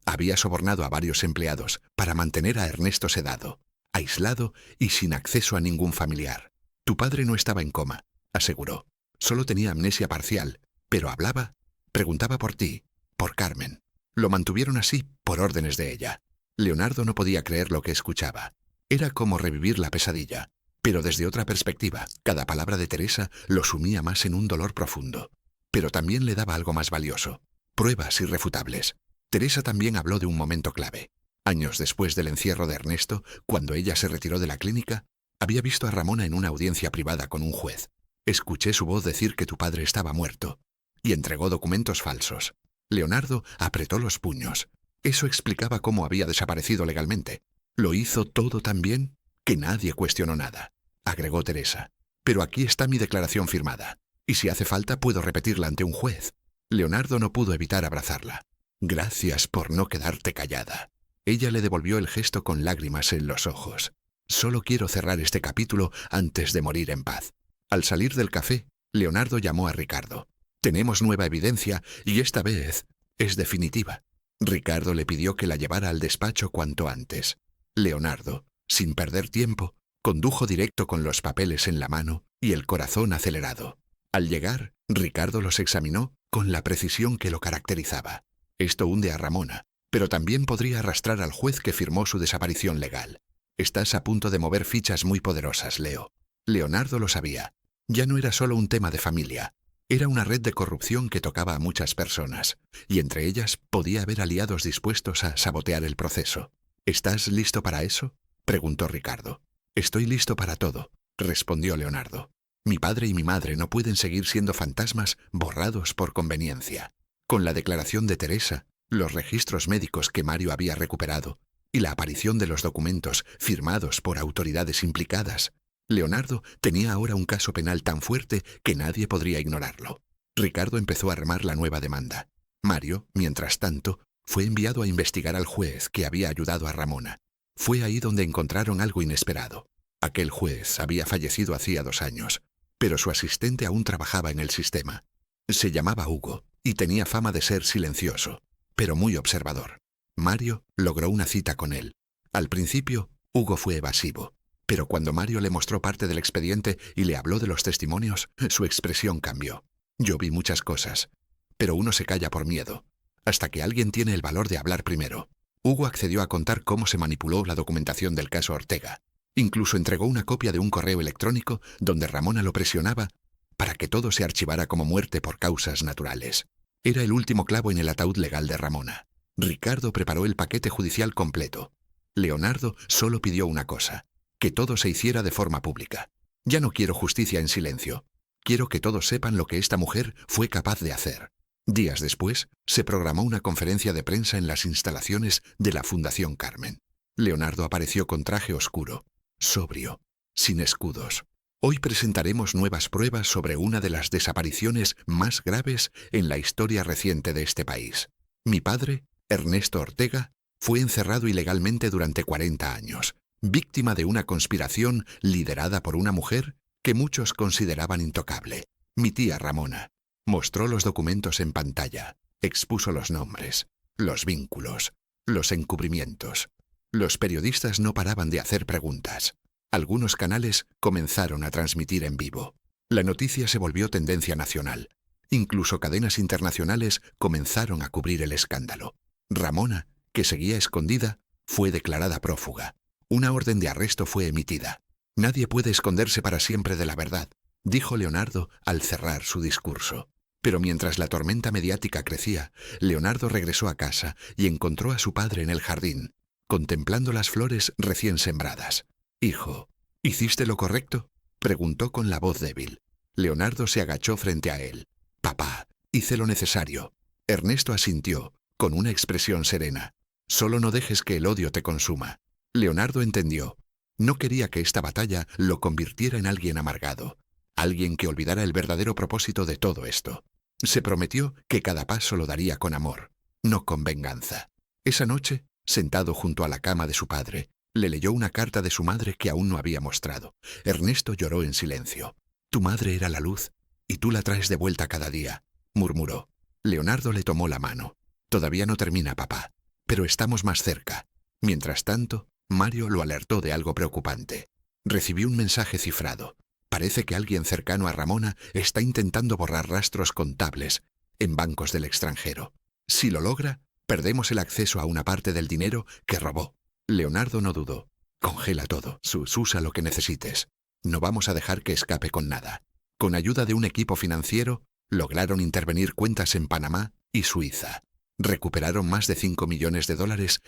había sobornado a varios empleados para mantener a Ernesto sedado, aislado y sin acceso a ningún familiar. «Tu padre no estaba en coma», aseguró. «Solo tenía amnesia parcial, pero hablaba, preguntaba por ti, por Carmen. Lo mantuvieron así por órdenes de ella». Leonardo no podía creer lo que escuchaba. Era como revivir la pesadilla, pero desde otra perspectiva. Cada palabra de Teresa lo sumía más en un dolor profundo, pero también le daba algo más valioso: pruebas irrefutables. Teresa también habló de un momento clave. Años después del encierro de Ernesto, cuando ella se retiró de la clínica, había visto a Ramona en una audiencia privada con un juez. «Escuché su voz decir que tu padre estaba muerto», y entregó documentos falsos. Leonardo apretó los puños. Eso explicaba cómo había desaparecido legalmente. «Lo hizo todo tan bien que nadie cuestionó nada», agregó Teresa. «Pero aquí está mi declaración firmada, y si hace falta puedo repetirla ante un juez». Leonardo no pudo evitar abrazarla. «Gracias por no quedarte callada». Ella le devolvió el gesto con lágrimas en los ojos. «Solo quiero cerrar este capítulo antes de morir en paz». Al salir del café, Leonardo llamó a Ricardo. «Tenemos nueva evidencia y esta vez es definitiva». Ricardo le pidió que la llevara al despacho cuanto antes. Leonardo, sin perder tiempo, condujo directo con los papeles en la mano y el corazón acelerado. Al llegar, Ricardo los examinó con la precisión que lo caracterizaba. «Esto hunde a Ramona, pero también podría arrastrar al juez que firmó su desaparición legal. Estás a punto de mover fichas muy poderosas, Leo». Leonardo lo sabía. Ya no era solo un tema de familia. Era una red de corrupción que tocaba a muchas personas, y entre ellas podía haber aliados dispuestos a sabotear el proceso. «¿Estás listo para eso?», preguntó Ricardo. «Estoy listo para todo», respondió Leonardo. «Mi padre y mi madre no pueden seguir siendo fantasmas borrados por conveniencia». Con la declaración de Teresa, los registros médicos que Mario había recuperado y la aparición de los documentos firmados por autoridades implicadas, Leonardo tenía ahora un caso penal tan fuerte que nadie podría ignorarlo. Ricardo empezó a armar la nueva demanda. Mario, mientras tanto, fue enviado a investigar al juez que había ayudado a Ramona. Fue ahí donde encontraron algo inesperado. Aquel juez había fallecido hacía 2 años, pero su asistente aún trabajaba en el sistema. Se llamaba Hugo y tenía fama de ser silencioso, pero muy observador. Mario logró una cita con él. Al principio, Hugo fue evasivo, pero cuando Mario le mostró parte del expediente y le habló de los testimonios, su expresión cambió. Yo vi muchas cosas, pero uno se calla por miedo, hasta que alguien tiene el valor de hablar primero. Hugo accedió a contar cómo se manipuló la documentación del caso Ortega. Incluso entregó una copia de un correo electrónico donde Ramona lo presionaba para que todo se archivara como muerte por causas naturales. Era el último clavo en el ataúd legal de Ramona. Ricardo preparó el paquete judicial completo. Leonardo solo pidió una cosa: que todo se hiciera de forma pública. Ya no quiero justicia en silencio. Quiero que todos sepan lo que esta mujer fue capaz de hacer. Días después, se programó una conferencia de prensa en las instalaciones de la Fundación Carmen. Leonardo apareció con traje oscuro, sobrio, sin escudos. Hoy presentaremos nuevas pruebas sobre una de las desapariciones más graves en la historia reciente de este país. Mi padre, Ernesto Ortega, fue encerrado ilegalmente durante 40 años, víctima de una conspiración liderada por una mujer que muchos consideraban intocable, mi tía Ramona. Mostró los documentos en pantalla, expuso los nombres, los vínculos, los encubrimientos. Los periodistas no paraban de hacer preguntas. Algunos canales comenzaron a transmitir en vivo. La noticia se volvió tendencia nacional. Incluso cadenas internacionales comenzaron a cubrir el escándalo. Ramona, que seguía escondida, fue declarada prófuga. Una orden de arresto fue emitida. Nadie puede esconderse para siempre de la verdad, dijo Leonardo al cerrar su discurso. Pero mientras la tormenta mediática crecía, Leonardo regresó a casa y encontró a su padre en el jardín, contemplando las flores recién sembradas. «Hijo, ¿hiciste lo correcto?», preguntó con la voz débil. Leonardo se agachó frente a él. «Papá, hice lo necesario». Ernesto asintió, con una expresión serena. «Solo no dejes que el odio te consuma». Leonardo entendió. No quería que esta batalla lo convirtiera en alguien amargado, alguien que olvidara el verdadero propósito de todo esto. Se prometió que cada paso lo daría con amor, no con venganza. Esa noche, sentado junto a la cama de su padre, le leyó una carta de su madre que aún no había mostrado. Ernesto lloró en silencio. «Tu madre era la luz, y tú la traes de vuelta cada día», murmuró. Leonardo le tomó la mano. «Todavía no termina, papá, pero estamos más cerca». Mientras tanto, Mario lo alertó de algo preocupante. Recibió un mensaje cifrado. Parece que alguien cercano a Ramona está intentando borrar rastros contables en bancos del extranjero. Si lo logra, perdemos el acceso a una parte del dinero que robó. Leonardo no dudó. «Congela todo, usa lo que necesites. No vamos a dejar que escape con nada». Con ayuda de un equipo financiero, lograron intervenir cuentas en Panamá y Suiza. Recuperaron más de $5 millones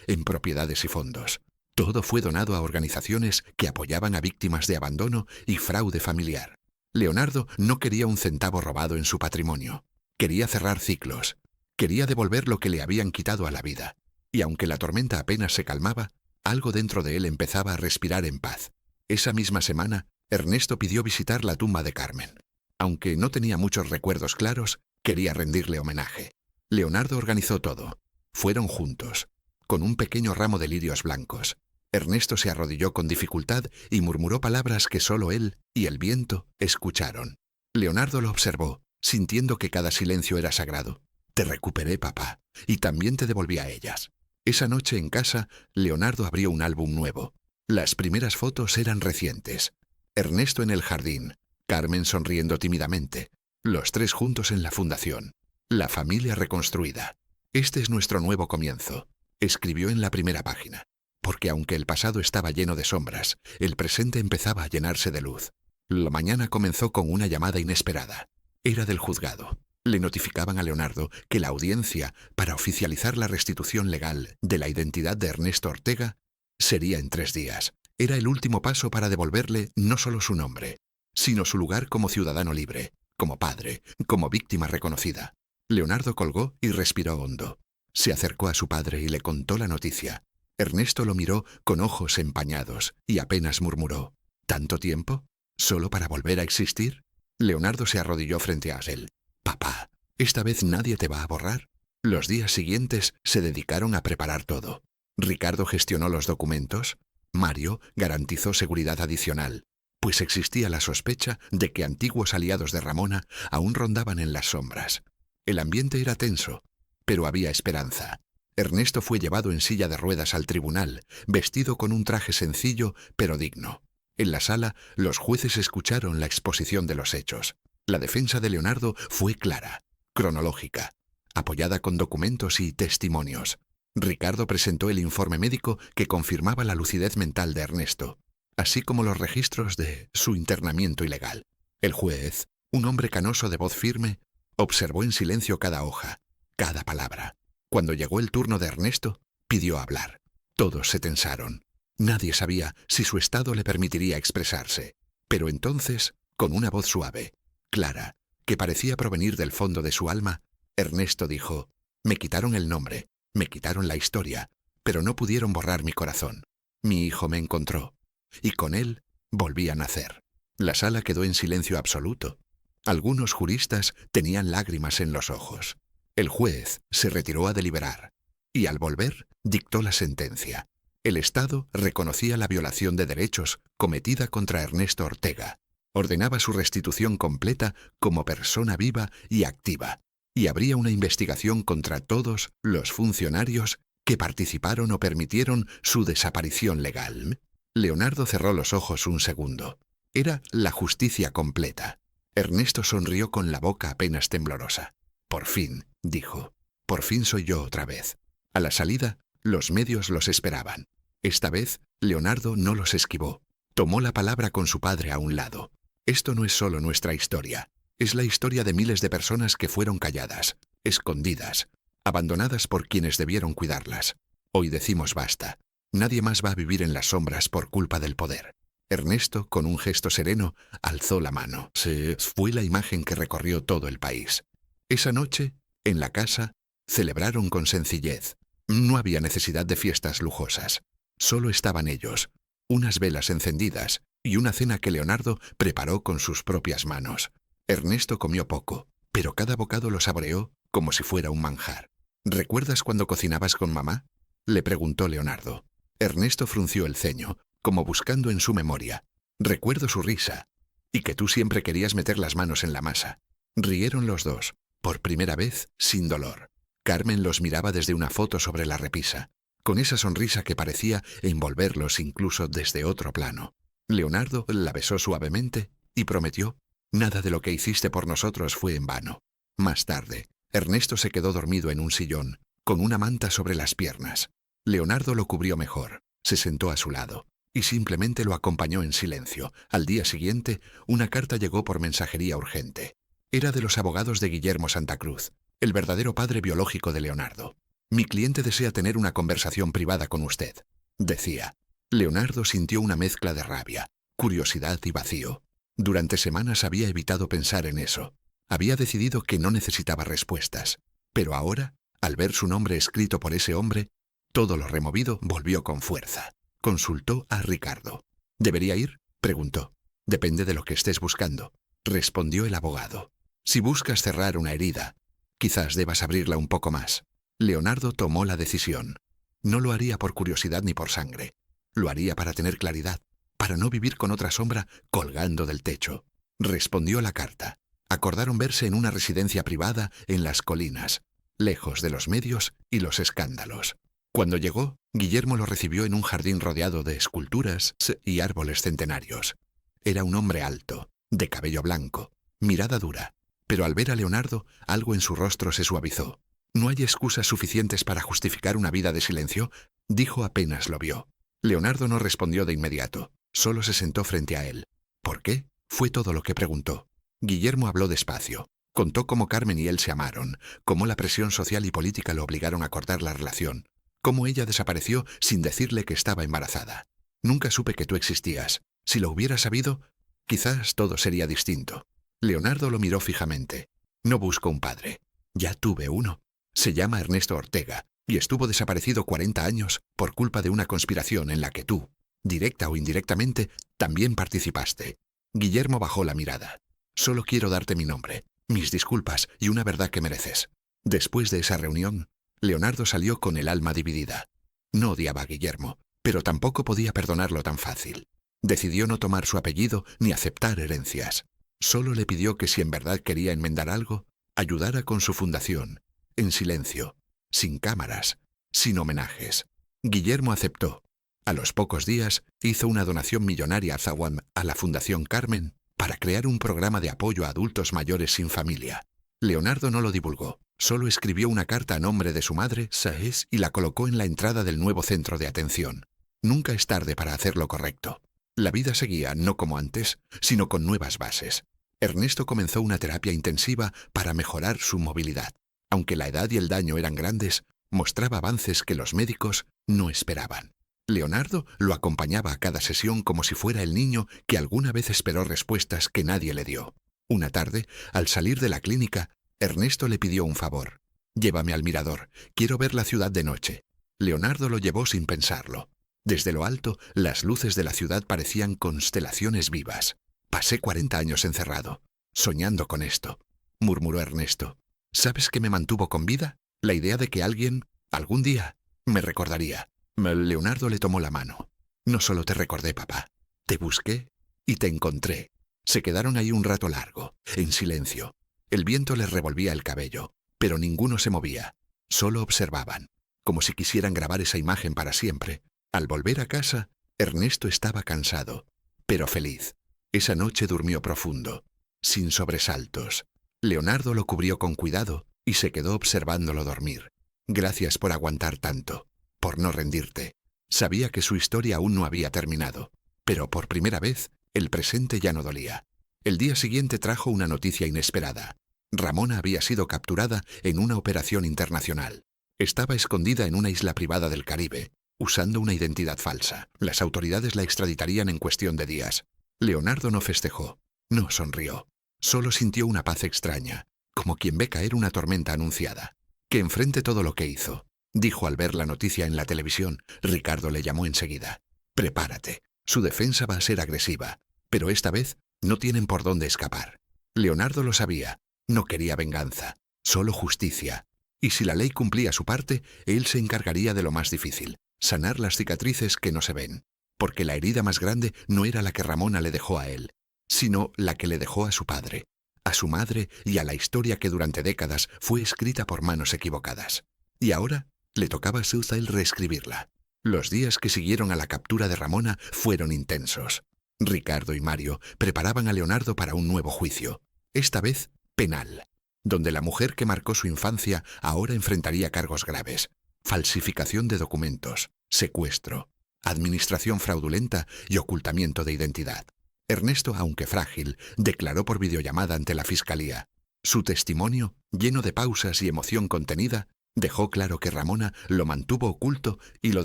en propiedades y fondos. Todo fue donado a organizaciones que apoyaban a víctimas de abandono y fraude familiar. Leonardo no quería un centavo robado en su patrimonio. Quería cerrar ciclos. Quería devolver lo que le habían quitado a la vida. Y aunque la tormenta apenas se calmaba, algo dentro de él empezaba a respirar en paz. Esa misma semana, Ernesto pidió visitar la tumba de Carmen. Aunque no tenía muchos recuerdos claros, quería rendirle homenaje. Leonardo organizó todo. Fueron juntos, con un pequeño ramo de lirios blancos. Ernesto se arrodilló con dificultad y murmuró palabras que solo él y el viento escucharon. Leonardo lo observó, sintiendo que cada silencio era sagrado. «Te recuperé, papá, y también te devolví a ellas». Esa noche en casa, Leonardo abrió un álbum nuevo. Las primeras fotos eran recientes. Ernesto en el jardín, Carmen sonriendo tímidamente, los tres juntos en la fundación. La familia reconstruida. «Este es nuestro nuevo comienzo», escribió en la primera página. Porque aunque el pasado estaba lleno de sombras, el presente empezaba a llenarse de luz. La mañana comenzó con una llamada inesperada. Era del juzgado. Le notificaban a Leonardo que la audiencia para oficializar la restitución legal de la identidad de Ernesto Ortega sería en 3 días. Era el último paso para devolverle no solo su nombre, sino su lugar como ciudadano libre, como padre, como víctima reconocida. Leonardo colgó y respiró hondo. Se acercó a su padre y le contó la noticia. Ernesto lo miró con ojos empañados y apenas murmuró. «¿Tanto tiempo?». ¿Solo para volver a existir? Leonardo se arrodilló frente a él. Papá, ¿esta vez nadie te va a borrar? Los días siguientes se dedicaron a preparar todo. Ricardo gestionó los documentos. Mario garantizó seguridad adicional, pues existía la sospecha de que antiguos aliados de Ramona aún rondaban en las sombras. El ambiente era tenso, pero había esperanza. Ernesto fue llevado en silla de ruedas al tribunal, vestido con un traje sencillo pero digno. En la sala, los jueces escucharon la exposición de los hechos. La defensa de Leonardo fue clara, cronológica, apoyada con documentos y testimonios. Ricardo presentó el informe médico que confirmaba la lucidez mental de Ernesto, así como los registros de su internamiento ilegal. El juez, un hombre canoso de voz firme, observó en silencio cada hoja, cada palabra. Cuando llegó el turno de Ernesto, pidió hablar. Todos se tensaron. Nadie sabía si su estado le permitiría expresarse. Pero entonces, con una voz suave, clara, que parecía provenir del fondo de su alma, Ernesto dijo: «Me quitaron el nombre, me quitaron la historia, pero no pudieron borrar mi corazón. Mi hijo me encontró, y con él volví a nacer». La sala quedó en silencio absoluto. Algunos juristas tenían lágrimas en los ojos. El juez se retiró a deliberar, y al volver dictó la sentencia. El Estado reconocía la violación de derechos cometida contra Ernesto Ortega, ordenaba su restitución completa como persona viva y activa, y habría una investigación contra todos los funcionarios que participaron o permitieron su desaparición legal. Leonardo cerró los ojos un segundo. Era la justicia completa. Ernesto sonrió con la boca apenas temblorosa. «Por fin», dijo, «por fin soy yo otra vez». A la salida, los medios los esperaban. Esta vez, Leonardo no los esquivó. Tomó la palabra con su padre a un lado. «Esto no es solo nuestra historia. Es la historia de miles de personas que fueron calladas, escondidas, abandonadas por quienes debieron cuidarlas. Hoy decimos basta. Nadie más va a vivir en las sombras por culpa del poder». Ernesto, con un gesto sereno, alzó la mano. Fue la imagen que recorrió todo el país. Esa noche, en la casa, celebraron con sencillez. No había necesidad de fiestas lujosas. Solo estaban ellos, unas velas encendidas y una cena que Leonardo preparó con sus propias manos. Ernesto comió poco, pero cada bocado lo saboreó como si fuera un manjar. «¿Recuerdas cuando cocinabas con mamá?», le preguntó Leonardo. Ernesto frunció el ceño, como buscando en su memoria. «Recuerdo su risa, y que tú siempre querías meter las manos en la masa». Rieron los dos, por primera vez sin dolor. Carmen los miraba desde una foto sobre la repisa, con esa sonrisa que parecía envolverlos incluso desde otro plano. Leonardo la besó suavemente y prometió: «Nada de lo que hiciste por nosotros fue en vano». Más tarde, Ernesto se quedó dormido en un sillón, con una manta sobre las piernas. Leonardo lo cubrió mejor, se sentó a su lado y simplemente lo acompañó en silencio. Al día siguiente, una carta llegó por mensajería urgente. Era de los abogados de Guillermo Santa Cruz, el verdadero padre biológico de Leonardo. «Mi cliente desea tener una conversación privada con usted», decía. Leonardo sintió una mezcla de rabia, curiosidad y vacío. Durante semanas había evitado pensar en eso. Había decidido que no necesitaba respuestas. Pero ahora, al ver su nombre escrito por ese hombre, todo lo removido volvió con fuerza. Consultó a Ricardo. «¿Debería ir?», preguntó. «Depende de lo que estés buscando», respondió el abogado. «Si buscas cerrar una herida, quizás debas abrirla un poco más». Leonardo tomó la decisión. No lo haría por curiosidad ni por sangre. Lo haría para tener claridad, para no vivir con otra sombra colgando del techo. Respondió la carta. Acordaron verse en una residencia privada en las colinas, lejos de los medios y los escándalos. Cuando llegó, Guillermo lo recibió en un jardín rodeado de esculturas y árboles centenarios. Era un hombre alto, de cabello blanco, mirada dura, pero al ver a Leonardo, algo en su rostro se suavizó. «No hay excusas suficientes para justificar una vida de silencio», dijo apenas lo vio. Leonardo no respondió de inmediato, solo se sentó frente a él. «¿Por qué?», fue todo lo que preguntó. Guillermo habló despacio. Contó cómo Carmen y él se amaron, cómo la presión social y política lo obligaron a cortar la relación, cómo ella desapareció sin decirle que estaba embarazada. «Nunca supe que tú existías. Si lo hubiera sabido, quizás todo sería distinto». Leonardo lo miró fijamente. «No busco un padre. Ya tuve uno. Se llama Ernesto Ortega y estuvo desaparecido 40 años por culpa de una conspiración en la que tú, directa o indirectamente, también participaste. Guillermo bajó la mirada. Solo quiero darte mi nombre, mis disculpas y una verdad que mereces. Después de esa reunión, Leonardo salió con el alma dividida. No odiaba a Guillermo, pero tampoco podía perdonarlo tan fácil. Decidió no tomar su apellido ni aceptar herencias. Solo le pidió que si en verdad quería enmendar algo, ayudara con su fundación, en silencio, sin cámaras, sin homenajes. Guillermo aceptó. A los pocos días hizo una donación millonaria a Zawam a la Fundación Carmen para crear un programa de apoyo a adultos mayores sin familia. Leonardo no lo divulgó, solo escribió una carta a nombre de su madre, Saez, y la colocó en la entrada del nuevo centro de atención. Nunca es tarde para hacer lo correcto. La vida seguía no como antes, sino con nuevas bases. Ernesto comenzó una terapia intensiva para mejorar su movilidad. Aunque la edad y el daño eran grandes, mostraba avances que los médicos no esperaban. Leonardo lo acompañaba a cada sesión como si fuera el niño que alguna vez esperó respuestas que nadie le dio. Una tarde, al salir de la clínica, Ernesto le pidió un favor. «Llévame al mirador, quiero ver la ciudad de noche». Leonardo lo llevó sin pensarlo. Desde lo alto, las luces de la ciudad parecían constelaciones vivas. «Pasé 40 años encerrado, soñando con esto», murmuró Ernesto. «¿Sabes qué me mantuvo con vida? La idea de que alguien, algún día, me recordaría». Leonardo le tomó la mano. «No solo te recordé, papá. Te busqué y te encontré». Se quedaron ahí un rato largo, en silencio. El viento les revolvía el cabello, pero ninguno se movía. Solo observaban, como si quisieran grabar esa imagen para siempre. Al volver a casa, Ernesto estaba cansado, pero feliz. Esa noche durmió profundo, sin sobresaltos. Leonardo lo cubrió con cuidado y se quedó observándolo dormir. «Gracias por aguantar tanto, por no rendirte». Sabía que su historia aún no había terminado, pero por primera vez, el presente ya no dolía. El día siguiente trajo una noticia inesperada. Ramona había sido capturada en una operación internacional. Estaba escondida en una isla privada del Caribe, usando una identidad falsa. Las autoridades la extraditarían en cuestión de días. Leonardo no festejó, no sonrió. Solo sintió una paz extraña, como quien ve caer una tormenta anunciada. «Que enfrente todo lo que hizo», dijo al ver la noticia en la televisión. Ricardo le llamó enseguida. «Prepárate. Su defensa va a ser agresiva, pero esta vez no tienen por dónde escapar». Leonardo lo sabía. No quería venganza, solo justicia. Y si la ley cumplía su parte, él se encargaría de lo más difícil, sanar las cicatrices que no se ven. Porque la herida más grande no era la que Ramona le dejó a él, sino la que le dejó a su padre, a su madre y a la historia que durante décadas fue escrita por manos equivocadas. Y ahora le tocaba a Suzail reescribirla. Los días que siguieron a la captura de Ramona fueron intensos. Ricardo y Mario preparaban a Leonardo para un nuevo juicio, esta vez penal, donde la mujer que marcó su infancia ahora enfrentaría cargos graves: falsificación de documentos, secuestro, administración fraudulenta y ocultamiento de identidad. Ernesto, aunque frágil, declaró por videollamada ante la fiscalía. Su testimonio, lleno de pausas y emoción contenida, dejó claro que Ramona lo mantuvo oculto y lo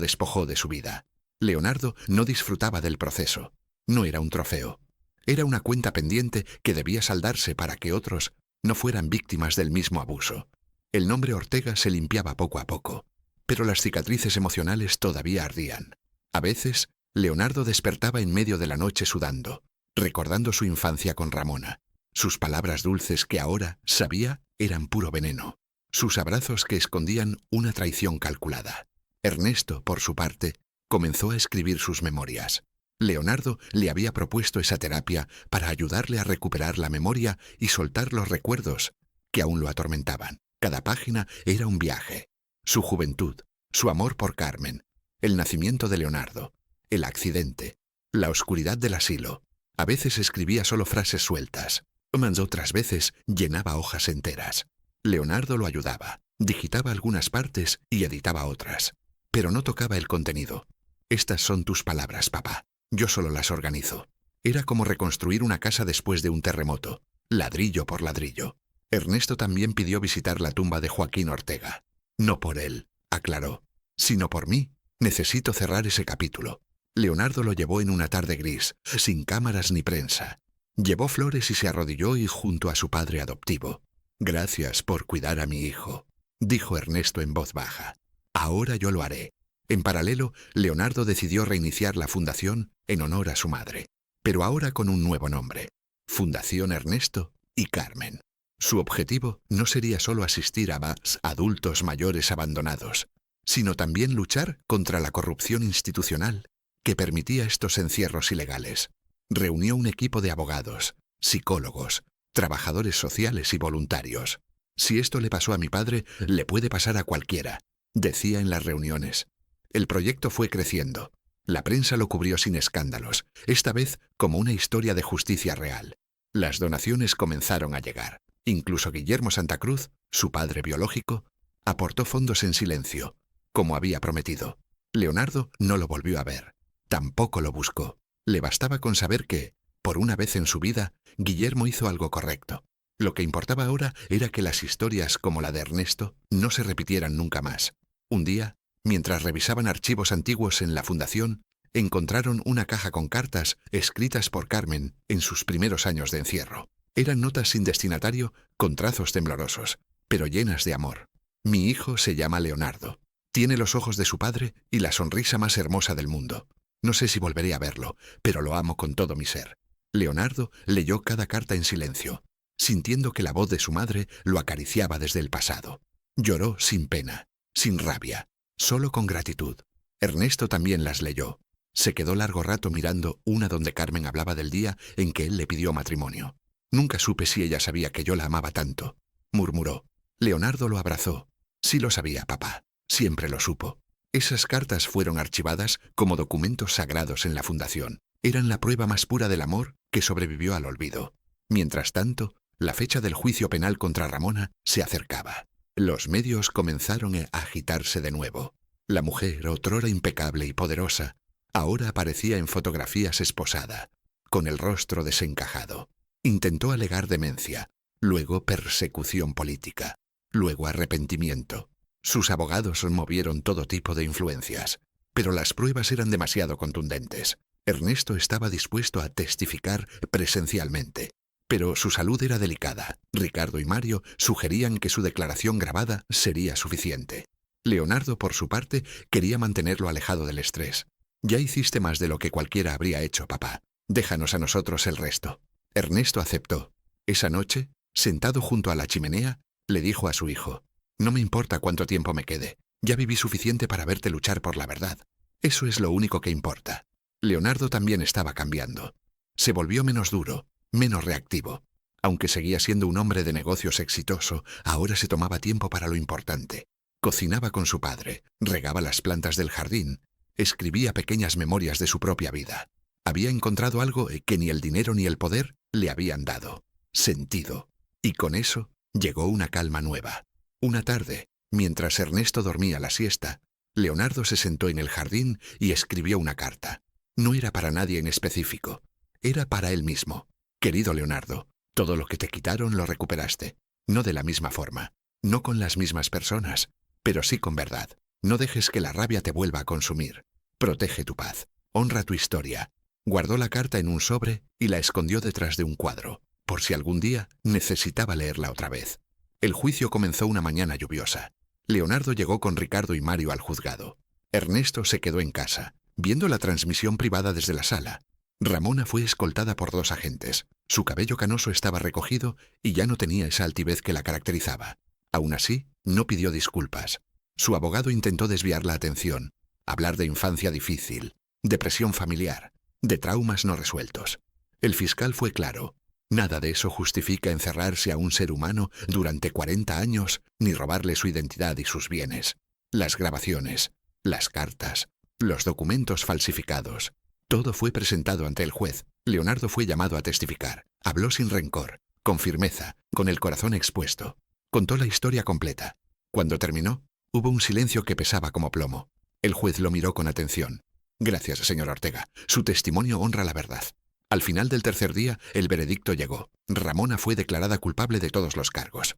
despojó de su vida. Leonardo no disfrutaba del proceso. No era un trofeo. Era una cuenta pendiente que debía saldarse para que otros no fueran víctimas del mismo abuso. El nombre Ortega se limpiaba poco a poco, pero las cicatrices emocionales todavía ardían. A veces, Leonardo despertaba en medio de la noche sudando, recordando su infancia con Ramona. Sus palabras dulces que ahora, sabía, eran puro veneno. Sus abrazos que escondían una traición calculada. Ernesto, por su parte, comenzó a escribir sus memorias. Leonardo le había propuesto esa terapia para ayudarle a recuperar la memoria y soltar los recuerdos que aún lo atormentaban. Cada página era un viaje. Su juventud, su amor por Carmen, el nacimiento de Leonardo, el accidente, la oscuridad del asilo. A veces escribía solo frases sueltas, otras veces llenaba hojas enteras. Leonardo lo ayudaba, digitaba algunas partes y editaba otras, pero no tocaba el contenido. «Estas son tus palabras, papá. Yo solo las organizo». Era como reconstruir una casa después de un terremoto, ladrillo por ladrillo. Ernesto también pidió visitar la tumba de Joaquín Ortega. «No por él», aclaró, «sino por mí. Necesito cerrar ese capítulo». Leonardo lo llevó en una tarde gris, sin cámaras ni prensa. Llevó flores y se arrodilló y junto a su padre adoptivo. «Gracias por cuidar a mi hijo», dijo Ernesto en voz baja. «Ahora yo lo haré». En paralelo, Leonardo decidió reiniciar la fundación en honor a su madre. pero ahora con un nuevo nombre: Fundación Ernesto y Carmen. Su objetivo no sería solo asistir a más adultos mayores abandonados, sino también luchar contra la corrupción institucional que permitía estos encierros ilegales. Reunió un equipo de abogados, psicólogos, trabajadores sociales y voluntarios. Si esto le pasó a mi padre, le puede pasar a cualquiera, decía en las reuniones. El proyecto fue creciendo. La prensa lo cubrió sin escándalos, esta vez como una historia de justicia real. Las donaciones comenzaron a llegar. Incluso Guillermo Santa Cruz, su padre biológico, aportó fondos en silencio, como había prometido. Leonardo no lo volvió a ver. Tampoco lo buscó. Le bastaba con saber que, por una vez en su vida, Guillermo hizo algo correcto. Lo que importaba ahora era que las historias como la de Ernesto no se repitieran nunca más. Un día, mientras revisaban archivos antiguos en la fundación, encontraron una caja con cartas escritas por Carmen en sus primeros años de encierro. Eran notas sin destinatario, con trazos temblorosos, pero llenas de amor. Mi hijo se llama Leonardo. Tiene los ojos de su padre y la sonrisa más hermosa del mundo. No sé si volveré a verlo, pero lo amo con todo mi ser. Leonardo leyó cada carta en silencio, sintiendo que la voz de su madre lo acariciaba desde el pasado. Lloró sin pena, sin rabia, solo con gratitud. Ernesto también las leyó. Se quedó largo rato mirando una donde Carmen hablaba del día en que él le pidió matrimonio. Nunca supe si ella sabía que yo la amaba tanto, murmuró. Leonardo lo abrazó. Sí lo sabía, papá. Siempre lo supo. Esas cartas fueron archivadas como documentos sagrados en la fundación. Eran la prueba más pura del amor que sobrevivió al olvido. Mientras tanto, la fecha del juicio penal contra Ramona se acercaba. Los medios comenzaron a agitarse de nuevo. La mujer, otrora impecable y poderosa, ahora aparecía en fotografías esposada, con el rostro desencajado. Intentó alegar demencia, luego persecución política, luego arrepentimiento. Sus abogados movieron todo tipo de influencias, pero las pruebas eran demasiado contundentes. Ernesto estaba dispuesto a testificar presencialmente, pero su salud era delicada. Ricardo y Mario sugerían que su declaración grabada sería suficiente. Leonardo, por su parte, quería mantenerlo alejado del estrés. Ya hiciste más de lo que cualquiera habría hecho, papá. Déjanos a nosotros el resto. Ernesto aceptó. Esa noche, sentado junto a la chimenea, le dijo a su hijo: «No me importa cuánto tiempo me quede. Ya viví suficiente para verte luchar por la verdad. Eso es lo único que importa». Leonardo también estaba cambiando. Se volvió menos duro, menos reactivo. Aunque seguía siendo un hombre de negocios exitoso, ahora se tomaba tiempo para lo importante. Cocinaba con su padre, regaba las plantas del jardín, escribía pequeñas memorias de su propia vida. Había encontrado algo que ni el dinero ni el poder le habían dado: sentido. Y con eso llegó una calma nueva. Una tarde, mientras Ernesto dormía la siesta, Leonardo se sentó en el jardín y escribió una carta. No era para nadie en específico, era para él mismo. «Querido Leonardo, todo lo que te quitaron lo recuperaste. No de la misma forma, no con las mismas personas, pero sí con verdad. No dejes que la rabia te vuelva a consumir. Protege tu paz, honra tu historia». Guardó la carta en un sobre y la escondió detrás de un cuadro, por si algún día necesitaba leerla otra vez. El juicio comenzó una mañana lluviosa. Leonardo llegó con Ricardo y Mario al juzgado. Ernesto se quedó en casa, viendo la transmisión privada desde la sala. Ramona fue escoltada por 2 agentes. Su cabello canoso estaba recogido y ya no tenía esa altivez que la caracterizaba. Aún así, no pidió disculpas. Su abogado intentó desviar la atención, hablar de infancia difícil, depresión familiar, de traumas no resueltos. El fiscal fue claro: nada de eso justifica encerrarse a un ser humano durante 40 años ni robarle su identidad y sus bienes. Las grabaciones, las cartas, los documentos falsificados, todo fue presentado ante el juez. Leonardo fue llamado a testificar. Habló sin rencor, con firmeza, con el corazón expuesto. Contó la historia completa. Cuando terminó, hubo un silencio que pesaba como plomo. El juez lo miró con atención. «Gracias, señor Ortega. Su testimonio honra la verdad». Al final del tercer día, el veredicto llegó. Ramona fue declarada culpable de todos los cargos.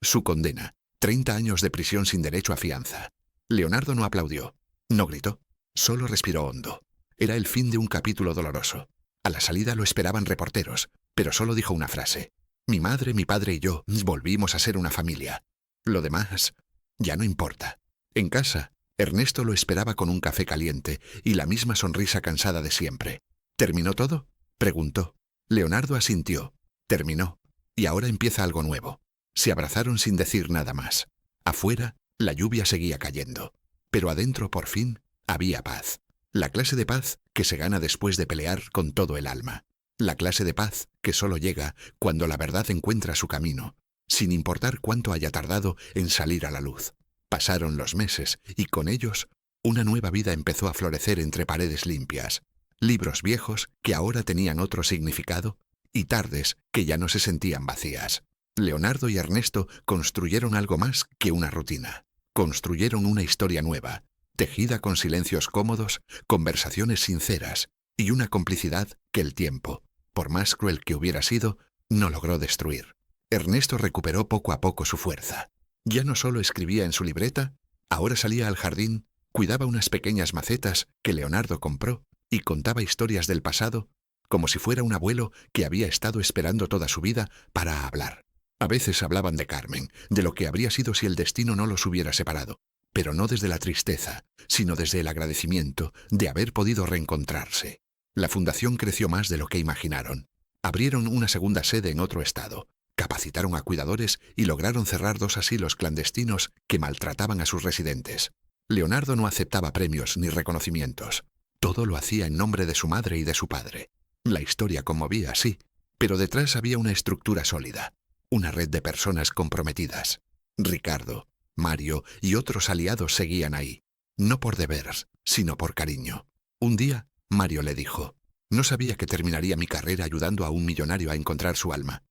Su condena: 30 años de prisión sin derecho a fianza. Leonardo no aplaudió, no gritó, solo respiró hondo. Era el fin de un capítulo doloroso. A la salida lo esperaban reporteros, pero solo dijo una frase: «Mi madre, mi padre y yo volvimos a ser una familia. Lo demás ya no importa». En casa, Ernesto lo esperaba con un café caliente y la misma sonrisa cansada de siempre. ¿Terminó todo? Preguntó. Leonardo asintió. Terminó. Y ahora empieza algo nuevo. Se abrazaron sin decir nada más. Afuera, la lluvia seguía cayendo. Pero adentro, por fin, había paz. La clase de paz que se gana después de pelear con todo el alma. La clase de paz que solo llega cuando la verdad encuentra su camino, sin importar cuánto haya tardado en salir a la luz. Pasaron los meses y con ellos una nueva vida empezó a florecer entre paredes limpias, libros viejos que ahora tenían otro significado y tardes que ya no se sentían vacías. Leonardo y Ernesto construyeron algo más que una rutina. Construyeron una historia nueva, tejida con silencios cómodos, conversaciones sinceras y una complicidad que el tiempo, por más cruel que hubiera sido, no logró destruir. Ernesto recuperó poco a poco su fuerza. Ya no solo escribía en su libreta, ahora salía al jardín, cuidaba unas pequeñas macetas que Leonardo compró y contaba historias del pasado como si fuera un abuelo que había estado esperando toda su vida para hablar. A veces hablaban de Carmen, de lo que habría sido si el destino no los hubiera separado, pero no desde la tristeza, sino desde el agradecimiento de haber podido reencontrarse. La fundación creció más de lo que imaginaron. Abrieron una segunda sede en otro estado, capacitaron a cuidadores y lograron cerrar 2 asilos clandestinos que maltrataban a sus residentes. Leonardo no aceptaba premios ni reconocimientos. Todo lo hacía en nombre de su madre y de su padre. La historia conmovía, sí, pero detrás había una estructura sólida, una red de personas comprometidas. Ricardo, Mario y otros aliados seguían ahí, no por deber, sino por cariño. Un día, Mario le dijo: «No sabía que terminaría mi carrera ayudando a un millonario a encontrar su alma.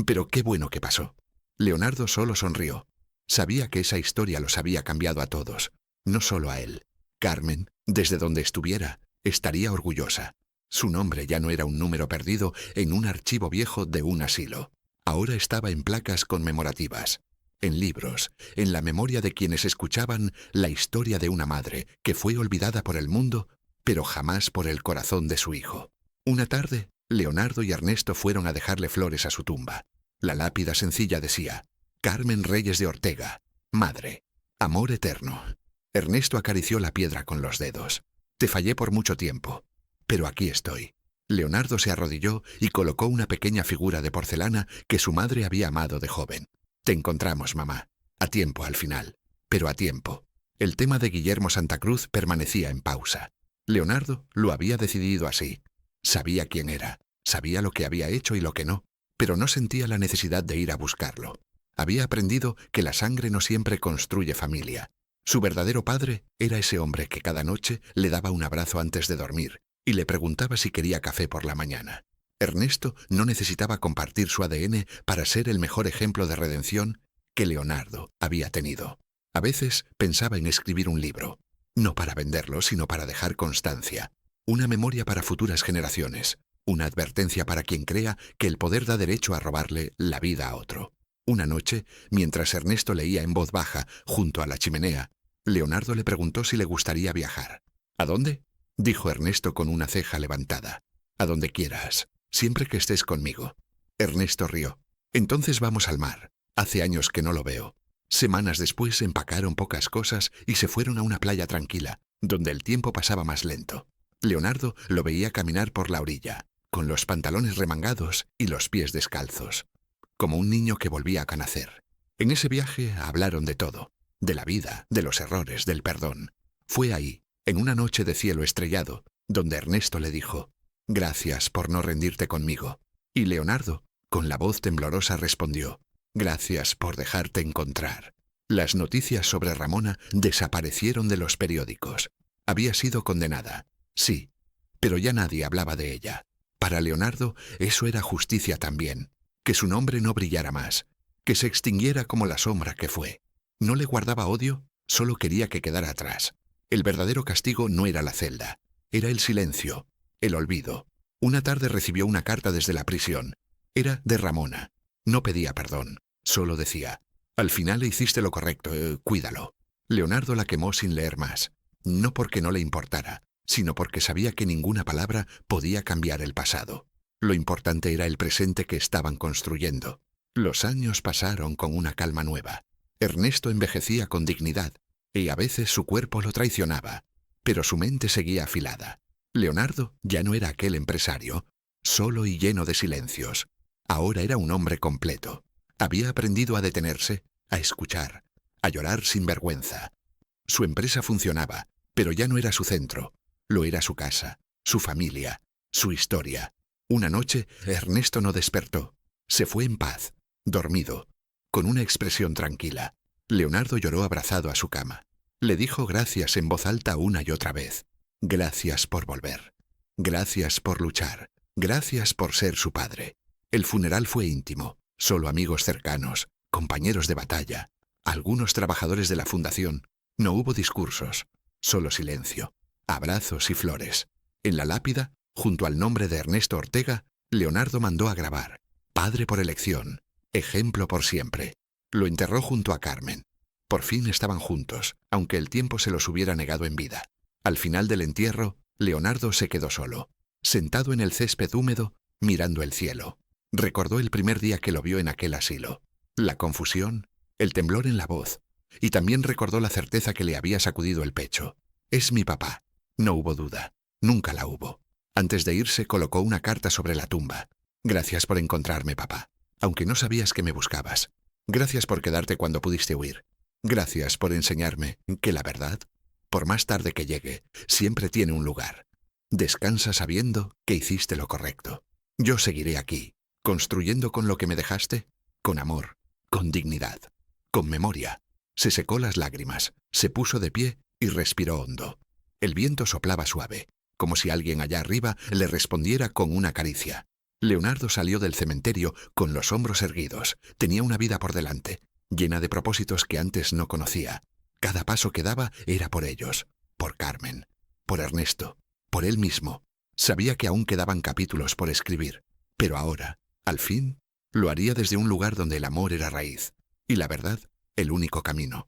Pero qué bueno que pasó». Leonardo solo sonrió. Sabía que esa historia los había cambiado a todos, no solo a él. Carmen, desde donde estuviera, estaría orgullosa. Su nombre ya no era un número perdido en un archivo viejo de un asilo. Ahora estaba en placas conmemorativas, en libros, en la memoria de quienes escuchaban la historia de una madre que fue olvidada por el mundo, pero jamás por el corazón de su hijo. Una tarde, Leonardo y Ernesto fueron a dejarle flores a su tumba. La lápida sencilla decía: «Carmen Reyes de Ortega, madre, amor eterno». Ernesto acarició la piedra con los dedos. «Te fallé por mucho tiempo, pero aquí estoy». Leonardo se arrodilló y colocó una pequeña figura de porcelana que su madre había amado de joven. «Te encontramos, mamá. A tiempo al final, pero a tiempo». El tema de Guillermo Santa Cruz permanecía en pausa. Leonardo lo había decidido así. Sabía quién era, sabía lo que había hecho y lo que no, pero no sentía la necesidad de ir a buscarlo. Había aprendido que la sangre no siempre construye familia. Su verdadero padre era ese hombre que cada noche le daba un abrazo antes de dormir y le preguntaba si quería café por la mañana. Ernesto no necesitaba compartir su ADN para ser el mejor ejemplo de redención que Leonardo había tenido. A veces pensaba en escribir un libro, no para venderlo, sino para dejar constancia, una memoria para futuras generaciones, una advertencia para quien crea que el poder da derecho a robarle la vida a otro. Una noche, mientras Ernesto leía en voz baja junto a la chimenea, Leonardo le preguntó si le gustaría viajar. «¿A dónde?», dijo Ernesto con una ceja levantada. «A donde quieras, siempre que estés conmigo». Ernesto rió. «Entonces vamos al mar. Hace años que no lo veo». Semanas después empacaron pocas cosas y se fueron a una playa tranquila, donde el tiempo pasaba más lento. Leonardo lo veía caminar por la orilla, con los pantalones remangados y los pies descalzos, como un niño que volvía a nacer. En ese viaje hablaron de todo, de la vida, de los errores, del perdón. Fue ahí, en una noche de cielo estrellado, donde Ernesto le dijo: «Gracias por no rendirte conmigo». Y Leonardo, con la voz temblorosa, respondió: «Gracias por dejarte encontrar». Las noticias sobre Ramona desaparecieron de los periódicos. Había sido condenada, sí, pero ya nadie hablaba de ella. Para Leonardo eso era justicia también, que su nombre no brillara más, que se extinguiera como la sombra que fue. No le guardaba odio, solo quería que quedara atrás. El verdadero castigo no era la celda, era el silencio, el olvido. Una tarde recibió una carta desde la prisión. Era de Ramona. No pedía perdón, solo decía: «Al final hiciste lo correcto, cuídalo». Leonardo la quemó sin leer más, no porque no le importara, sino porque sabía que ninguna palabra podía cambiar el pasado. Lo importante era el presente que estaban construyendo. Los años pasaron con una calma nueva. Ernesto envejecía con dignidad, y a veces su cuerpo lo traicionaba, pero su mente seguía afilada. Leonardo ya no era aquel empresario, solo y lleno de silencios. Ahora era un hombre completo. Había aprendido a detenerse, a escuchar, a llorar sin vergüenza. Su empresa funcionaba, pero ya no era su centro. Lo era su casa, su familia, su historia. Una noche, Ernesto no despertó. Se fue en paz, dormido, con una expresión tranquila. Leonardo lloró abrazado a su cama. Le dijo gracias en voz alta una y otra vez. Gracias por volver. Gracias por luchar. Gracias por ser su padre. El funeral fue íntimo. Solo amigos cercanos, compañeros de batalla, algunos trabajadores de la fundación. No hubo discursos, solo silencio, abrazos y flores. En la lápida, junto al nombre de Ernesto Ortega, Leonardo mandó a grabar: padre por elección, ejemplo por siempre. Lo enterró junto a Carmen. Por fin estaban juntos, aunque el tiempo se los hubiera negado en vida. Al final del entierro, Leonardo se quedó solo, sentado en el césped húmedo, mirando el cielo. Recordó el primer día que lo vio en aquel asilo, la confusión, el temblor en la voz, y también recordó la certeza que le había sacudido el pecho. Es mi papá. No hubo duda, nunca la hubo. Antes de irse colocó una carta sobre la tumba. Gracias por encontrarme, papá, aunque no sabías que me buscabas. Gracias por quedarte cuando pudiste huir. Gracias por enseñarme que la verdad, por más tarde que llegue, siempre tiene un lugar. Descansa sabiendo que hiciste lo correcto. Yo seguiré aquí, construyendo con lo que me dejaste, con amor, con dignidad, con memoria. Se secó las lágrimas, se puso de pie y respiró hondo. El viento soplaba suave, como si alguien allá arriba le respondiera con una caricia. Leonardo salió del cementerio con los hombros erguidos. Tenía una vida por delante, llena de propósitos que antes no conocía. Cada paso que daba era por ellos, por Carmen, por Ernesto, por él mismo. Sabía que aún quedaban capítulos por escribir, pero ahora, al fin, lo haría desde un lugar donde el amor era raíz, y la verdad, el único camino.